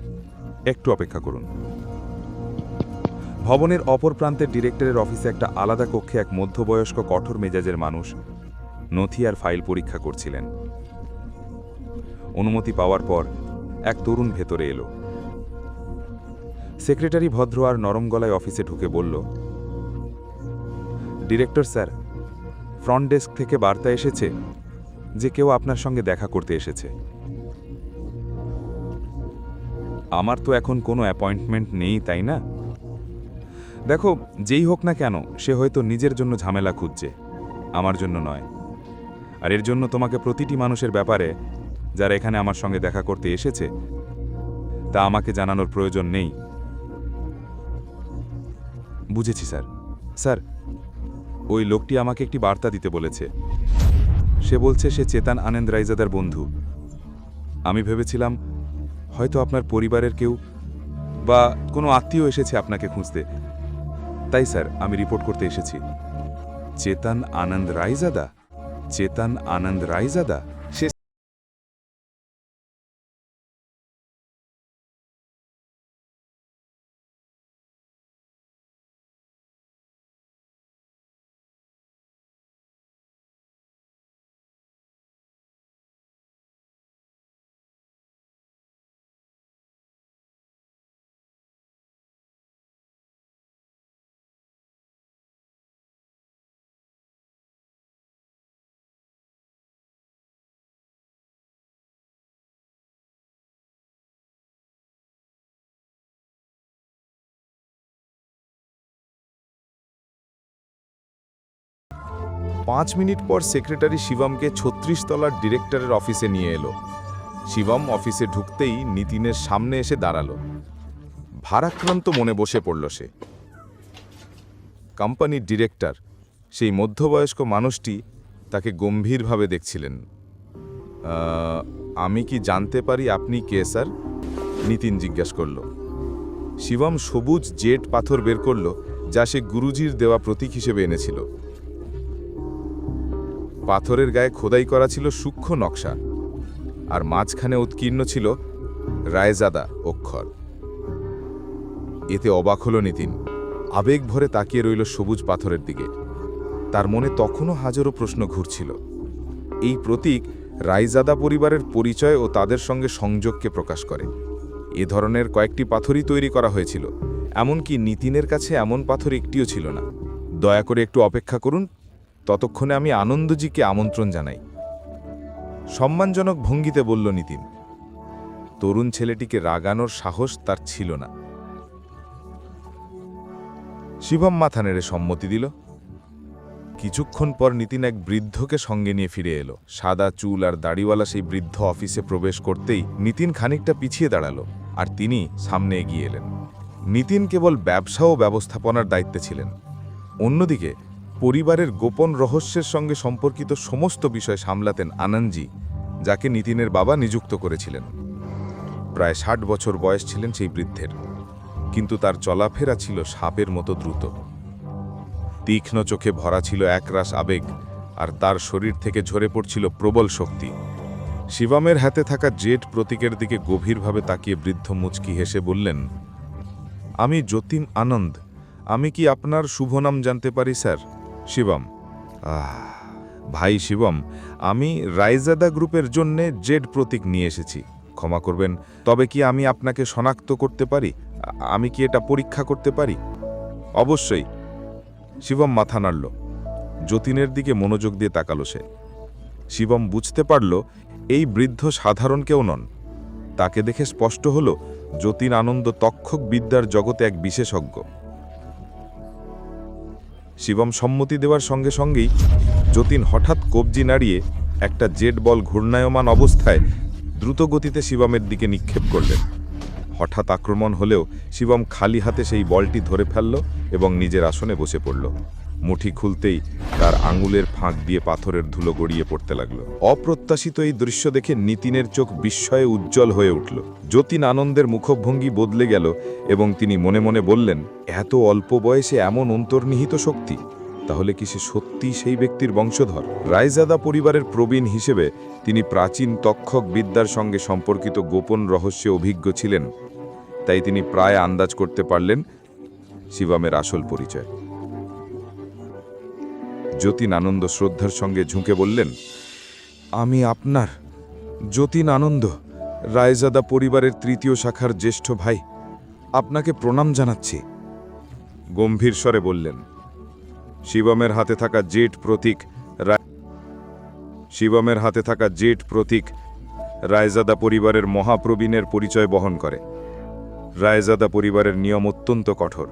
একটু অপেক্ষা করুন। ভবনের অপর প্রান্তের ডিরেক্টরের অফিসে একটা আলাদা কক্ষে এক মধ্যবয়স্ক কঠোর মেজাজের মানুষ নথি আর ফাইল পরীক্ষা করছিলেন। অনুমতি পাওয়ার পর এক তরুণ ভেতরে এলো। সেক্রেটারি ভদ্র আর নরম গলায় অফিসে ঢুকে বলল, ডিরেক্টর স্যার, ফ্রন্ট ডেস্ক থেকে বার্তা এসেছে যে কেউ আপনার সঙ্গে দেখা করতে এসেছে। আমার তো এখন কোনো অ্যাপয়েন্টমেন্ট নেই, তাই না? দেখো, যেই হোক না কেন, সে হয়তো নিজের জন্য ঝামেলা খুঁজছে, আমার জন্য নয়। আর এর জন্য তোমাকে প্রতিটি মানুষের ব্যাপারে, যারা এখানে আমার সঙ্গে দেখা করতে এসেছে, তা আমাকে জানানোর প্রয়োজন নেই। বুঝেছি স্যার। স্যার, ওই লোকটি আমাকে একটি বার্তা দিতে বলেছে। সে বলছে সে চেতন আনন্দ রায়জাদার বন্ধু। আমি ভেবেছিলাম হয়তো আপনার পরিবারের কেউ বা কোনো আত্মীয় এসেছে আপনাকে খুঁজতে। তাই স্যার, আমি রিপোর্ট করতে এসেছি। চেতন আনন্দ রায়জাদা? চেতন আনন্দ রায়জাদা? সে পাঁচ মিনিট পর সেক্রেটারি শিবমকে ৩৬ তলার ডিরেক্টরের অফিসে নিয়ে এলো। শিবম অফিসে ঢুকতেই নিতিনের সামনে এসে দাঁড়ালো। ভারাক্রান্ত মনে বসে পড়ল সে। কোম্পানির ডিরেক্টর, সেই মধ্যবয়স্ক মানুষটি তাকে গম্ভীরভাবে দেখছিলেন। আমি কি জানতে পারি আপনি কে স্যার? নিতিন জিজ্ঞাসা করল। শিবম সবুজ জেট পাথর বের করল, যা সে গুরুজির দেওয়া প্রতীক হিসেবে এনেছিল। পাথরের গায়ে খোদাই করা ছিল সূক্ষ্ম নকশা, আর মাঝখানে উৎকীর্ণ ছিল রায়জাদা অক্ষর। এতে অবাক হল নিতিন। আবেগ ভরে তাকিয়ে রইল সবুজ পাথরের দিকে। তার মনে তখনও হাজারো প্রশ্ন ঘুরছিল। এই প্রতীক রায়জাদা পরিবারের পরিচয় ও তাদের সঙ্গে সংযোগকে প্রকাশ করে। এ ধরনের কয়েকটি পাথরই তৈরি করা হয়েছিল, এমনকি নিতিনের কাছে এমন পাথর একটিও ছিল না। দয়া করে একটু অপেক্ষা করুন, ততক্ষণে আমি আনন্দজিকে আমন্ত্রণ জানাই, সম্মানজনক ভঙ্গিতে বলল নিতিন। তরুণ ছেলেটিকে রাগানোর সাহস তার ছিল না। শিবম মাথা নেড়ে সম্মতি দিল। কিছুক্ষণ পর নিতিন এক বৃদ্ধকে সঙ্গে নিয়ে ফিরে এলো। সাদা চুল আর দাড়িওয়ালা সেই বৃদ্ধ অফিসে প্রবেশ করতেই নিতিন খানিকটা পিছিয়ে দাঁড়ালো, আর তিনি সামনে এগিয়ে এলেন। নিতিন কেবল ব্যবসা ও ব্যবস্থাপনার দায়িত্বে ছিলেন। অন্যদিকে পরিবারের গোপন রহস্যের সঙ্গে সম্পর্কিত সমস্ত বিষয় সামলাতেন আনন্দজি, যাকে নিতিনের বাবা নিযুক্ত করেছিলেন। প্রায় ৬০ বছর বয়স ছিলেন সেই বৃদ্ধের, কিন্তু তার চলাফেরা ছিল সাপের মতো দ্রুত। তীক্ষ্ণ চোখে ভরা ছিল একরাশ আবেগ, আর তার শরীর থেকে ঝরে পড়ছিল প্রবল শক্তি। শিবমের হাতে থাকা জেট প্রতীকের দিকে গভীরভাবে তাকিয়ে বৃদ্ধ মুচকি হেসে বললেন, আমি যতীন আনন্দ। আমি কি আপনার শুভ নাম জানতে পারি স্যার? শিবম। ভাই শিবম, আমি রায়জাদা গ্রুপের জন্যে জেড প্রতীক নিয়ে এসেছি। ক্ষমা করবেন, তবে কি আমি আপনাকে শনাক্ত করতে পারি? আমি কি এটা পরীক্ষা করতে পারি? অবশ্যই। শিবম মাথা নাড়ল। যতীনের দিকে মনোযোগ দিয়ে তাকালো সে। শিবম বুঝতে পারল এই বৃদ্ধ সাধারণ কেউ নন। তাকে দেখে স্পষ্ট হল যতীন আনন্দ তক্ষক বিদ্যার জগতে এক বিশেষজ্ঞ। শিবম সম্মতি দেওয়ার সঙ্গে সঙ্গেই যতীন হঠাৎ কবজি নাড়িয়ে একটা জেট বল ঘূর্ণায়মান অবস্থায় দ্রুত গতিতে শিবমের দিকে নিক্ষেপ করলেন। হঠাৎ আক্রমণ হলেও শিবম খালি হাতে সেই বলটি ধরে ফেলল এবং নিজের আসনে বসে পড়ল। মুঠি খুলতেই তার আঙুলের ফাঁক দিয়ে পাথরের ধুলো গড়িয়ে পড়তে লাগল। অপ্রত্যাশিত এই দৃশ্য দেখে নিতিনের চোখ বিস্ময়ে উজ্জ্বল হয়ে উঠল। যতীন আনন্দের মুখভঙ্গি বদলে গেল এবং তিনি মনে মনে বললেন, এত অল্প বয়সে এমন অন্তর্নিহিত শক্তি! তাহলে কি সে সত্যিই সেই ব্যক্তির বংশধর? রায়জাদা পরিবারের প্রবীণ হিসেবে তিনি প্রাচীন তক্ষক বিদ্যার সঙ্গে সম্পর্কিত গোপন রহস্যে অভিজ্ঞ ছিলেন। তাই তিনি প্রায় আন্দাজ করতে পারলেন শিবমের আসল পরিচয়। যতীন আনন্দ শ্রদ্ধার সঙ্গে ঝুঁকে বললেন, আমি আপনার যতীন আনন্দ, রায়জাদা পরিবারের তৃতীয় শাখার জ্যেষ্ঠ ভাই। আপনাকে প্রণাম জানাচ্ছি। গম্ভীর স্বরে বললেন। শিবমের হাতে থাকা জেট প্রতীক রায়জাদা পরিবারের মহাপ্রবীণের পরিচয় বহন করে। রায়জাদা পরিবারের নিয়ম অত্যন্ত কঠোর,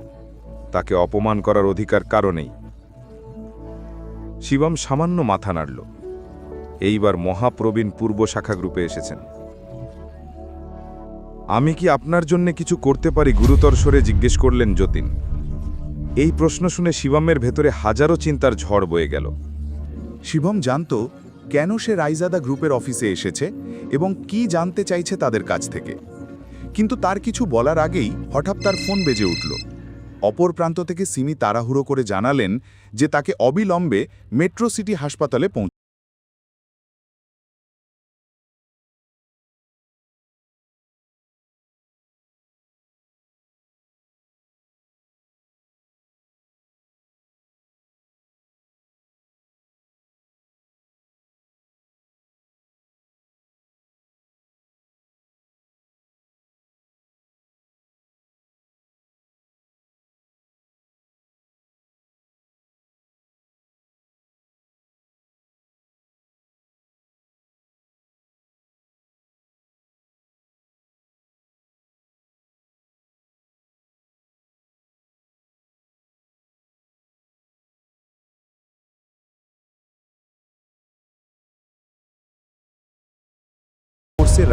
তাকে অপমান করার অধিকার কারণেই। শিবম সামান্য মাথা নাড়ল। এইবার মহাপ্রবীণ পূর্ব শাখা গ্রুপে এসেছেন। আমি কি আপনার জন্য কিছু করতে পারি, গুরুতর স্বরে জিজ্ঞেস করলেন যতীন। এই প্রশ্ন শুনে শিবমের ভেতরে হাজারো চিন্তার ঝড় বয়ে গেল। শিবম জানত কেন সে রায়জাদা গ্রুপের অফিসে এসেছে এবং কি জানতে চাইছে তাদের কাছ থেকে, কিন্তু তার কিছু বলার আগেই হঠাৎ তার ফোন বেজে উঠল। অপর প্রান্ত থেকে সিমি তাড়াহুড়ো করে জানালেন যে তাকে অবিলম্বে মেট্রো সিটি হাসপাতালে পৌঁছে।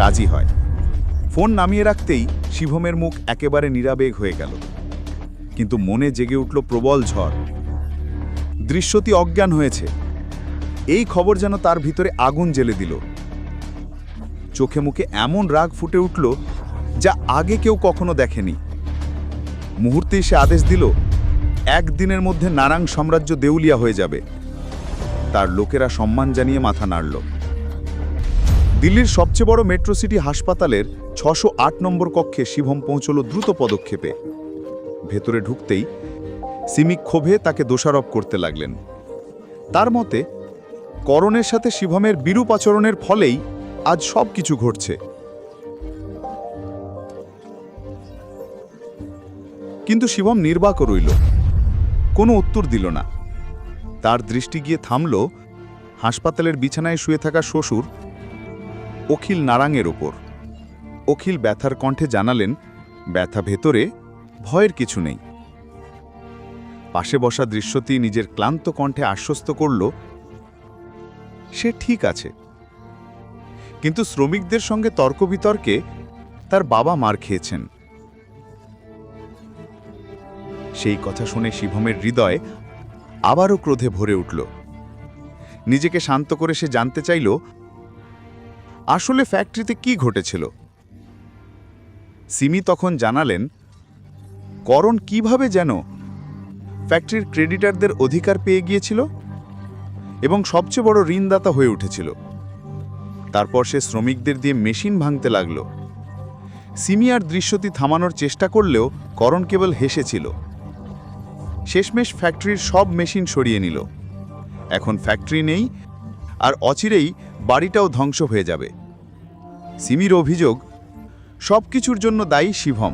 রাজি হয়। ফোন নামিয়ে রাখতেই শিবমের মুখ একেবারে নিরাবেগ হয়ে গেল, কিন্তু মনে জেগে উঠল প্রবল ঝড়। দৃশ্যটি অজ্ঞান হয়েছে, এই খবর যেন তার ভিতরে আগুন জ্বেলে দিল। চোখে মুখে এমন রাগ ফুটে উঠল যা আগে কেউ কখনো দেখেনি। মুহূর্তেই সে আদেশ দিল, একদিনের মধ্যে নারাং সাম্রাজ্য দেউলিয়া হয়ে যাবে। তার লোকেরা সম্মান জানিয়ে মাথা নাড়ল। দিল্লির সবচেয়ে বড় মেট্রো সিটি হাসপাতালের 608 নম্বর কক্ষে শিবম পৌঁছল দ্রুত পদক্ষেপে। ভেতরে ঢুকতেই সিমি ক্ষোভে তাকে দোষারোপ করতে লাগলেন। তার মতে করণের সাথে শিবমের বিরূপ আচরণের ফলেই আজ সব কিছু ঘটছে। কিন্তু শিবম নির্বাক রইল, কোনো উত্তর দিল না। তার দৃষ্টি গিয়ে থামল হাসপাতালের বিছানায় শুয়ে থাকা শ্বশুর অখিল নারাঙের ওপর। অখিল ব্যথার কণ্ঠে জানালেন, ব্যথা ভেতরে, ভয়ের কিছু নেই। পাশে বসা দৃশ্যটি নিজের ক্লান্ত কণ্ঠে আশ্বস্ত করল, সে ঠিক আছে। কিন্তু শ্রমিকদের সঙ্গে তর্ক বিতর্কে তার বাবা মার খেয়েছেন। সেই কথা শুনে শিবমের হৃদয় আবারও ক্রোধে ভরে উঠল। নিজেকে শান্ত করে সে জানতে চাইল আসলে ফ্যাক্টরিতে কি ঘটেছিল। সিমি তখন জানালেন, করণ কিভাবে যেন ফ্যাক্টরির ক্রেডিটারদের অধিকার পেয়ে গিয়েছিল এবং সবচেয়ে বড় ঋণদাতা হয়ে উঠেছিল। তারপর সে শ্রমিকদের দিয়ে মেশিন ভাঙতে লাগল। সিমি আর দৃশ্যটি থামানোর চেষ্টা করলেও করণ কেবল হেসেছিল। শেষমেশ ফ্যাক্টরির সব মেশিন সরিয়ে নিল। এখন ফ্যাক্টরি নেই, আর অচিরেই বাড়িটাও ধ্বংস হয়ে যাবে। সিমির অভিযোগ, সবকিছুর জন্য দায়ী শিবম।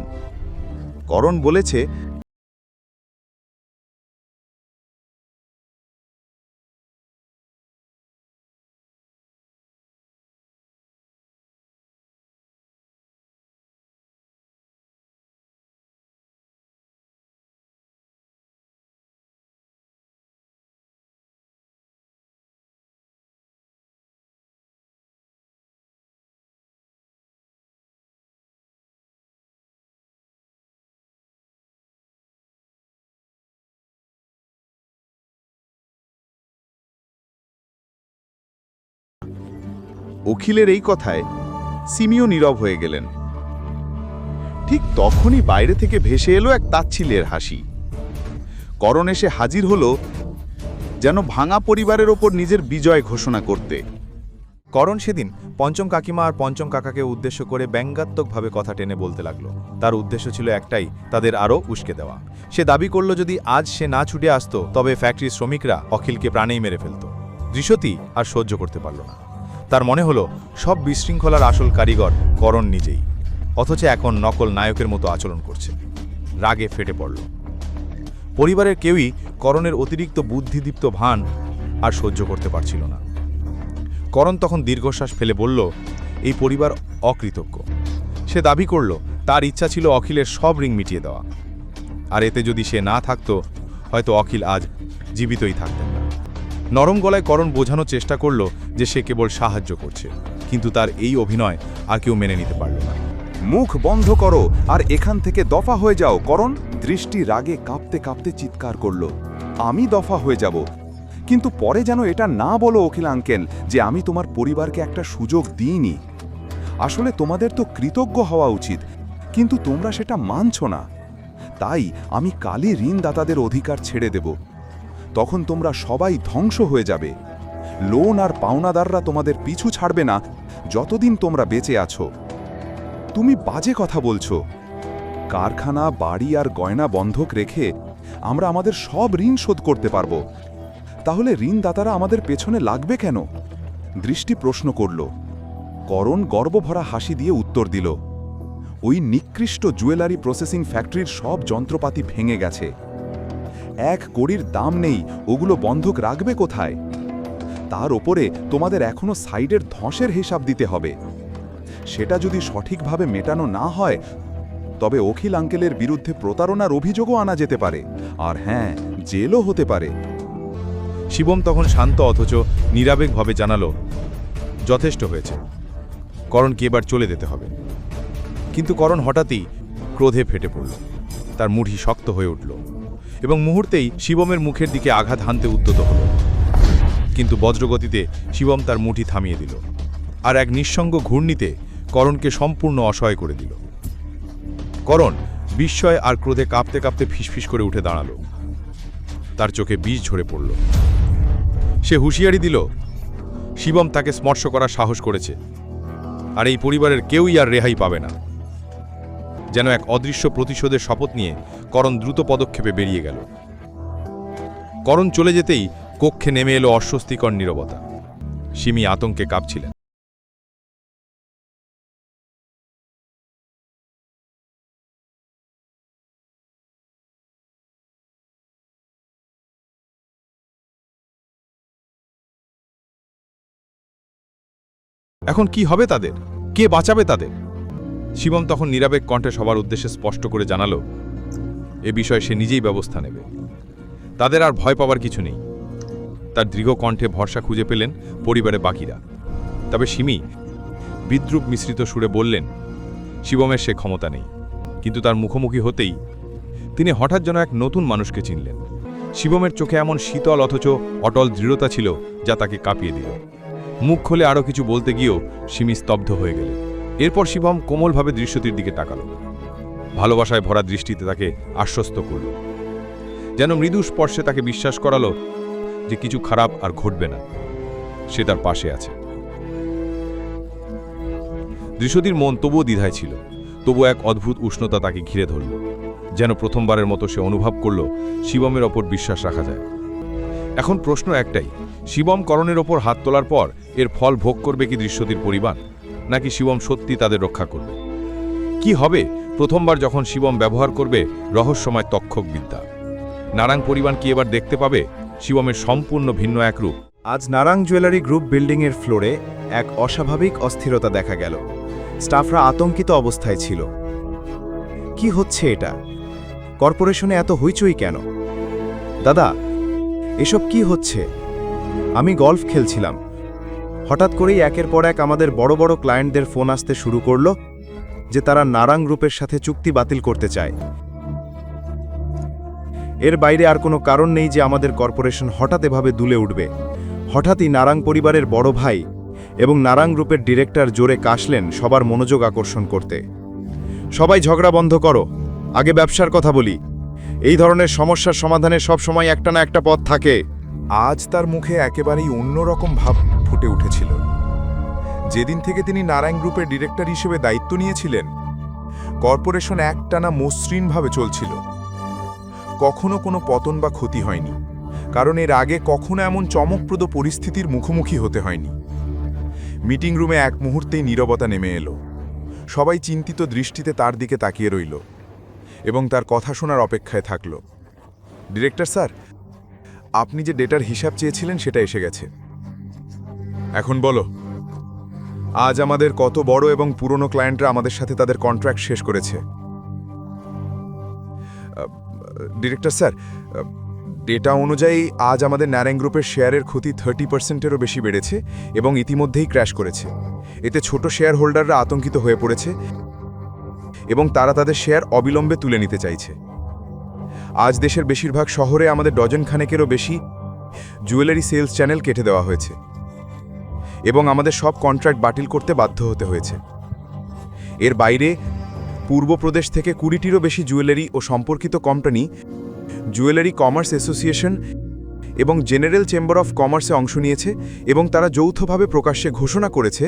করণ বলেছে, অখিলের এই কথায় সিমিও নীরব হয়ে গেলেন। ঠিক তখনই বাইরে থেকে ভেসে এলো এক তাচ্ছিল্যের হাসি। করণ এসে হাজির হলো যেন ভাঙা পরিবারের ওপর নিজের বিজয় ঘোষণা করতে। করণ সেদিন পঞ্চম কাকিমা আর পঞ্চম কাকাকে উদ্দেশ্য করে ব্যঙ্গাত্মকভাবে কথা টেনে বলতে লাগলো। তার উদ্দেশ্য ছিল একটাই, তাদের আরও উস্কে দেওয়া। সে দাবি করল যদি আজ সে না ছুটে আসতো তবে ফ্যাক্টরির শ্রমিকরা অখিলকে প্রাণেই মেরে ফেলত। দৃশ্যটি আর সহ্য করতে পারল না। তার মনে হলো সব বিশৃঙ্খলার আসল কারিগর করণ নিজেই, অথচ এখন নকল নায়কের মতো আচরণ করছে। রাগে ফেটে পড়ল। পরিবারের কেউই করণের অতিরিক্ত বুদ্ধিদীপ্ত ভান আর সহ্য করতে পারছিল না। করণ তখন দীর্ঘশ্বাস ফেলে বলল, এই পরিবার অকৃতজ্ঞ। সে দাবি করল তার ইচ্ছা ছিল অখিলের সব ঋণ মিটিয়ে দেওয়া, আর এতে যদি সে না থাকতো হয়তো অখিল আজ জীবিতই থাকতেন না। নরম গলায় করণ বোঝানোর চেষ্টা করল যে সে কেবল সাহায্য করছে, কিন্তু তার এই অভিনয় আর কেউ মেনে নিতে পারল না। মুখ বন্ধ করো আর এখান থেকে দফা হয়ে যাও। করণ দৃষ্টি রাগে কাঁপতে কাঁপতে চিৎকার করল, আমি দফা হয়ে যাব, কিন্তু পরে যেন এটা না বলো অখিল আঙ্কেল যে আমি তোমার পরিবারকে একটা সুযোগ দিইনি। আসলে তোমাদের তো কৃতজ্ঞ হওয়া উচিত, কিন্তু তোমরা সেটা মানছ না। তাই আমি কালই ঋণদাতাদের অধিকার ছেড়ে দেব। তখন তোমরা সবাই ধ্বংস হয়ে যাবে। লোন আর পাওনাদাররা তোমাদের পিছু ছাড়বে না যতদিন তোমরা বেঁচে আছো। তুমি বাজে কথা বলছো। কারখানা, বাড়ি আর গয়না বন্ধক রেখে আমরা আমাদের সব ঋণ শোধ করতে পারবো। তাহলে ঋণদাতারা আমাদের পেছনে লাগবে কেন? দৃষ্টি প্রশ্ন করল। করণ গর্বভরা হাসি দিয়ে উত্তর দিল, ওই নিকৃষ্ট জুয়েলারি প্রসেসিং ফ্যাক্টরির সব যন্ত্রপাতি ভেঙে গেছে। 1 কোটির দাম নেই, ওগুলো বন্ধক রাখবে কোথায়? তার ওপরে তোমাদের এখনো সাইডের ধসের হিসাব দিতে হবে। সেটা যদি সঠিকভাবে মেটানো না হয় তবে অখিল আঙ্কেলের বিরুদ্ধে প্রতারণার অভিযোগও আনা যেতে পারে, আর হ্যাঁ, জেলও হতে পারে। শিবম তখন শান্ত অথচ নিরাবেগভাবে জানালো, যথেষ্ট হয়েছে, করণকে এবার চলে যেতে হবে। কিন্তু করণ হঠাৎই ক্রোধে ফেটে পড়ল। তার মুঠি শক্ত হয়ে উঠল এবং মুহূর্তেই শিবমের মুখের দিকে আঘাত হানতে উদ্যত হল। কিন্তু বজ্রগতিতে শিবম তার মুঠি থামিয়ে দিল আর এক নিঃসঙ্গ ঘূর্ণিতে করণকে সম্পূর্ণ অসহায় করে দিল। করণ বিস্ময় আর ক্রোধে কাঁপতে কাঁপতে ফিসফিস করে উঠে দাঁড়াল। তার চোখে বিষ ঝরে পড়ল। সে হুঁশিয়ারি দিল, শিবম তাকে স্পর্শ করার সাহস করেছে, আর এই পরিবারের কেউই আর রেহাই পাবে না। যেন এক অদৃশ্য প্রতিশোধের শপথ নিয়ে করণ দ্রুত পদক্ষেপে বেরিয়ে গেল। করণ চলে যেতেই কক্ষে নেমে এলো অস্বস্তিকর নীরবতা। সিমি আতঙ্কে কাঁপছিলেন। এখন কি হবে তাদের? কে বাঁচাবে তাদের? শিবম তখন নিরাবেগ কণ্ঠে সবার উদ্দেশ্যে স্পষ্ট করে জানালো, এ বিষয়ে সে নিজেই ব্যবস্থা নেবে। তাদের আর ভয় পাওয়ার কিছু নেই। তার দৃঢ় কণ্ঠে ভরসা খুঁজে পেলেন পরিবারে বাকিরা। তবে সিমি বিদ্রুপ মিশ্রিত সুরে বললেন, শিবমের সে ক্ষমতা নেই। কিন্তু তার মুখোমুখি হতেই তিনি হঠাৎ যেন এক নতুন মানুষকে চিনলেন। শিবমের চোখে এমন শীতল অথচ অটল দৃঢ়তা ছিল যা তাকে কাঁপিয়ে দিল। মুখ খুলে আরও কিছু বলতে গিয়েও সিমি স্তব্ধ হয়ে গেলেন। এরপর শিবম কোমলভাবে দৃশ্যটির দিকে তাকাল, ভালোবাসায় ভরা দৃষ্টিতে তাকে আশ্বস্ত করল, যেন মৃদু স্পর্শে তাকে বিশ্বাস করালো যে কিছু খারাপ আর ঘটবে না, সে তার পাশে আছে। দৃশ্যটির মন তবুও দ্বিধায় ছিল, তবু এক অদ্ভুত উষ্ণতা তাকে ঘিরে ধরল, যেন প্রথমবারের মতো সে অনুভব করল শিবমের ওপর বিশ্বাস রাখা যায়। এখন প্রশ্ন একটাই, শিবম করণের ওপর হাত তোলার পর এর ফল ভোগ করবে কি দৃশ্যটির পরিবার, নাকি শিবম সত্যি তাদের রক্ষা করবে? কি হবে প্রথমবার যখন শিবম ব্যবহার করবে রহস্যময় তক্ষক বিদ্যা? নারাং পরিবার কি এবার দেখতে পাবে শিবমের সম্পূর্ণ ভিন্ন এক রূপ? আজ নারাং জুয়েলারি গ্রুপ বিল্ডিংয়ের ফ্লোরে এক অস্বাভাবিক অস্থিরতা দেখা গেল। স্টাফরা আতঙ্কিত অবস্থায় ছিল। কি হচ্ছে এটা? কর্পোরেশনে এত হইচই কেন? দাদা, এসব কি হচ্ছে? আমি গলফ খেলছিলাম, হঠাৎ করেই একের পর এক আমাদের বড় বড় ক্লায়েন্টদের ফোন আসতে শুরু করলো যে তারা নারাং গ্রুপের সাথে চুক্তি বাতিল করতে চায়। এর বাইরে আর কোনো কারণ নেই যে আমাদের কর্পোরেশন হঠাৎ এভাবে দুলে উঠবে। হঠাৎই নারাং পরিবারের বড় ভাই এবং নারাং গ্রুপের ডিরেক্টর জোরে কাশলেন সবার মনোযোগ আকর্ষণ করতে। সবাই ঝগড়া বন্ধ করো, আগে ব্যবসার কথা বলি। এই ধরনের সমস্যার সমাধানে সবসময় একটা না একটা পথ থাকে। আজ তার মুখে একেবারেই অন্যরকম ভাব ফুটে উঠেছিল। যেদিন থেকে তিনি নারায়ণ গ্রুপের ডিরেক্টর হিসেবে দায়িত্ব নিয়েছিলেন, কর্পোরেশন একটানা মসৃণভাবে চলছিল। কখনো কোনো পতন বা ক্ষতি হয়নি, কারণ এর আগে কখনো এমন চমকপ্রদ পরিস্থিতির মুখোমুখি হতে হয়নি। মিটিং রুমে এক মুহূর্তেই নীরবতা নেমে এলো। সবাই চিন্তিত দৃষ্টিতে তার দিকে তাকিয়ে রইল এবং তার কথা শোনার অপেক্ষায় থাকল। ডিরেক্টর স্যার, আপনি যে ডেটার হিসাব চেয়েছিলেন সেটা এসে গেছে। এখন বলো, আজ আমাদের কত বড় এবং পুরনো ক্লায়েন্টরা আমাদের সাথে তাদের কন্ট্রাক্ট শেষ করেছে। ডিরেক্টর স্যার, ডেটা অনুযায়ী আজ আমাদের নারায়ণ গ্রুপের শেয়ারের ক্ষতি 30%-এরও বেশি বেড়েছে এবং ইতিমধ্যেই ক্র্যাশ করেছে। এতে ছোট শেয়ার হোল্ডাররা আতঙ্কিত হয়ে পড়েছে এবং তারা তাদের শেয়ার অবিলম্বে তুলে নিতে চাইছে। আজ দেশের বেশিরভাগ শহরে আমাদের ডজন খানেকেরও বেশি জুয়েলারি সেলস চ্যানেল কেটে দেওয়া হয়েছে এবং আমাদের সব কন্ট্রাক্ট বাতিল করতে বাধ্য হতে হয়েছে। এর বাইরে পূর্বপ্রদেশ থেকে 20টিরও বেশি জুয়েলারি ও সম্পর্কিত কোম্পানি জুয়েলারি কমার্স অ্যাসোসিয়েশন এবং জেনারেল চেম্বার অফ কমার্সে অংশ নিয়েছে এবং তারা যৌথভাবে প্রকাশ্যে ঘোষণা করেছে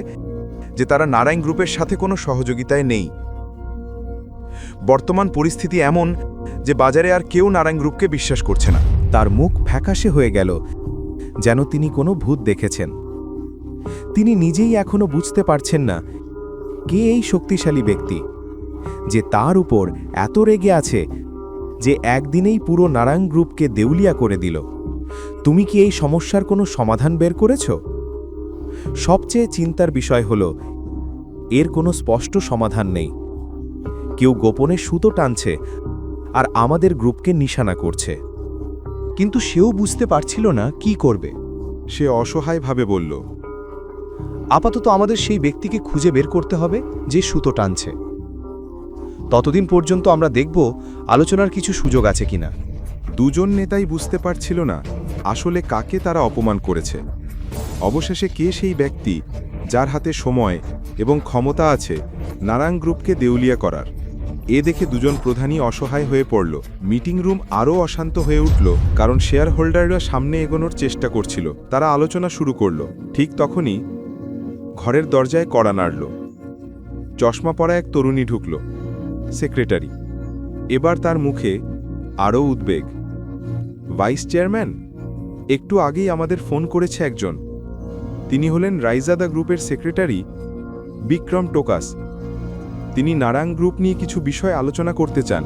যে তারা নারায়ণ গ্রুপের সাথে কোনো সহযোগিতায় নেই। বর্তমান পরিস্থিতি এমন যে বাজারে আর কেউ নারায়ণ গ্রুপকে বিশ্বাস করছে না। তার মুখ ফ্যাকাশে হয়ে গেল, যেন তিনি কোনো ভূত দেখেছেন। তিনি নিজেই এখনো বুঝতে পারছেন না কে এই শক্তিশালী ব্যক্তি যে তার উপর এত রেগে আছে যে একদিনেই পুরো নারায়ণ গ্রুপকে দেউলিয়া করে দিল। তুমি কি এই সমস্যার কোনো সমাধান বের করেছ? সবচেয়ে চিন্তার বিষয় হলো এর কোনো স্পষ্ট সমাধান নেই। কেউ গোপনে সুতো টানছে আর আমাদের গ্রুপকে নিশানা করছে, কিন্তু সেও বুঝতে পারছিল না কি করবে। সে অসহায়ভাবে বলল, আপাতত আমাদের সেই ব্যক্তিকে খুঁজে বের করতে হবে যে সুতো টানছে। ততদিন পর্যন্ত আমরা দেখব আলোচনার কিছু সুযোগ আছে কিনা। দুজন নেতাই বুঝতে পারছিল না আসলে কাকে তারা অপমান করেছে। অবশেষে কে সেই ব্যক্তি যার হাতে সময় এবং ক্ষমতা আছে নারায়ণ গ্রুপকে দেউলিয়া করার। এ দেখে দুজন প্রধানই অসহায় হয়ে পড়ল। মিটিং রুম আরও অশান্ত হয়ে উঠল, কারণ শেয়ার হোল্ডাররা সামনে এগোনোর চেষ্টা করছিল। তারা আলোচনা শুরু করল। ঠিক তখনই ঘরের দরজায় কড়া নাড়ল। চশমা পরা এক তরুণী ঢুকল। সেক্রেটারি। এবার তার মুখে আরও উদ্বেগ। ভাইস চেয়ারম্যান, একটু আগেই আমাদের ফোন করেছে একজন। তিনি হলেন রাইজাদা গ্রুপের সেক্রেটারি বিক্রম টোকাস। তিনি নারায়ণ গ্রুপ নিয়ে কিছু বিষয় আলোচনা করতে চান।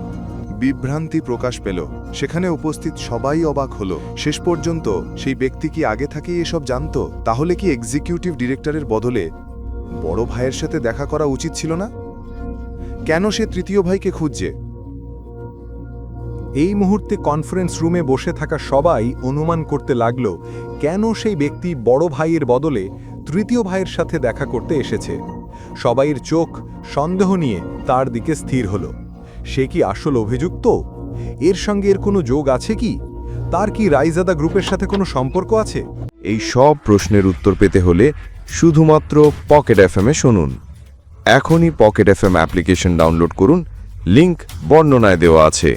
বিভ্রান্তি প্রকাশ পেল। সেখানে উপস্থিত সবাই অবাক হলো। শেষ পর্যন্ত সেই ব্যক্তি কি আগে থেকেই এসব জানত? তাহলে কি এক্সিকিউটিভ ডিরেক্টরের বদলে বড় ভাইয়ের সাথে দেখা করা উচিত ছিল না? কেন সে তৃতীয় ভাইকে খুঁজছে? এই মুহূর্তে কনফারেন্স রুমে বসে থাকা সবাই অনুমান করতে লাগল কেন সেই ব্যক্তি বড় ভাইয়ের বদলে তৃতীয় ভাইয়ের সাথে দেখা করতে এসেছে। সবাইয়ের চোখ সন্দেহ নিয়ে তার দিকে স্থির হল। সে কি আসল অভিযুক্ত? এর সঙ্গে এর কোনো যোগ আছে কি? তার কি রাইজাদা গ্রুপের সাথে কোনো সম্পর্ক আছে? এই সব প্রশ্নের উত্তর পেতে হলে শুধুমাত্র পকেট এফএমে শুনুন। এখনই পকেট এফএম অ্যাপ্লিকেশন ডাউনলোড করুন, লিংক বর্ণনায় দেওয়া আছে।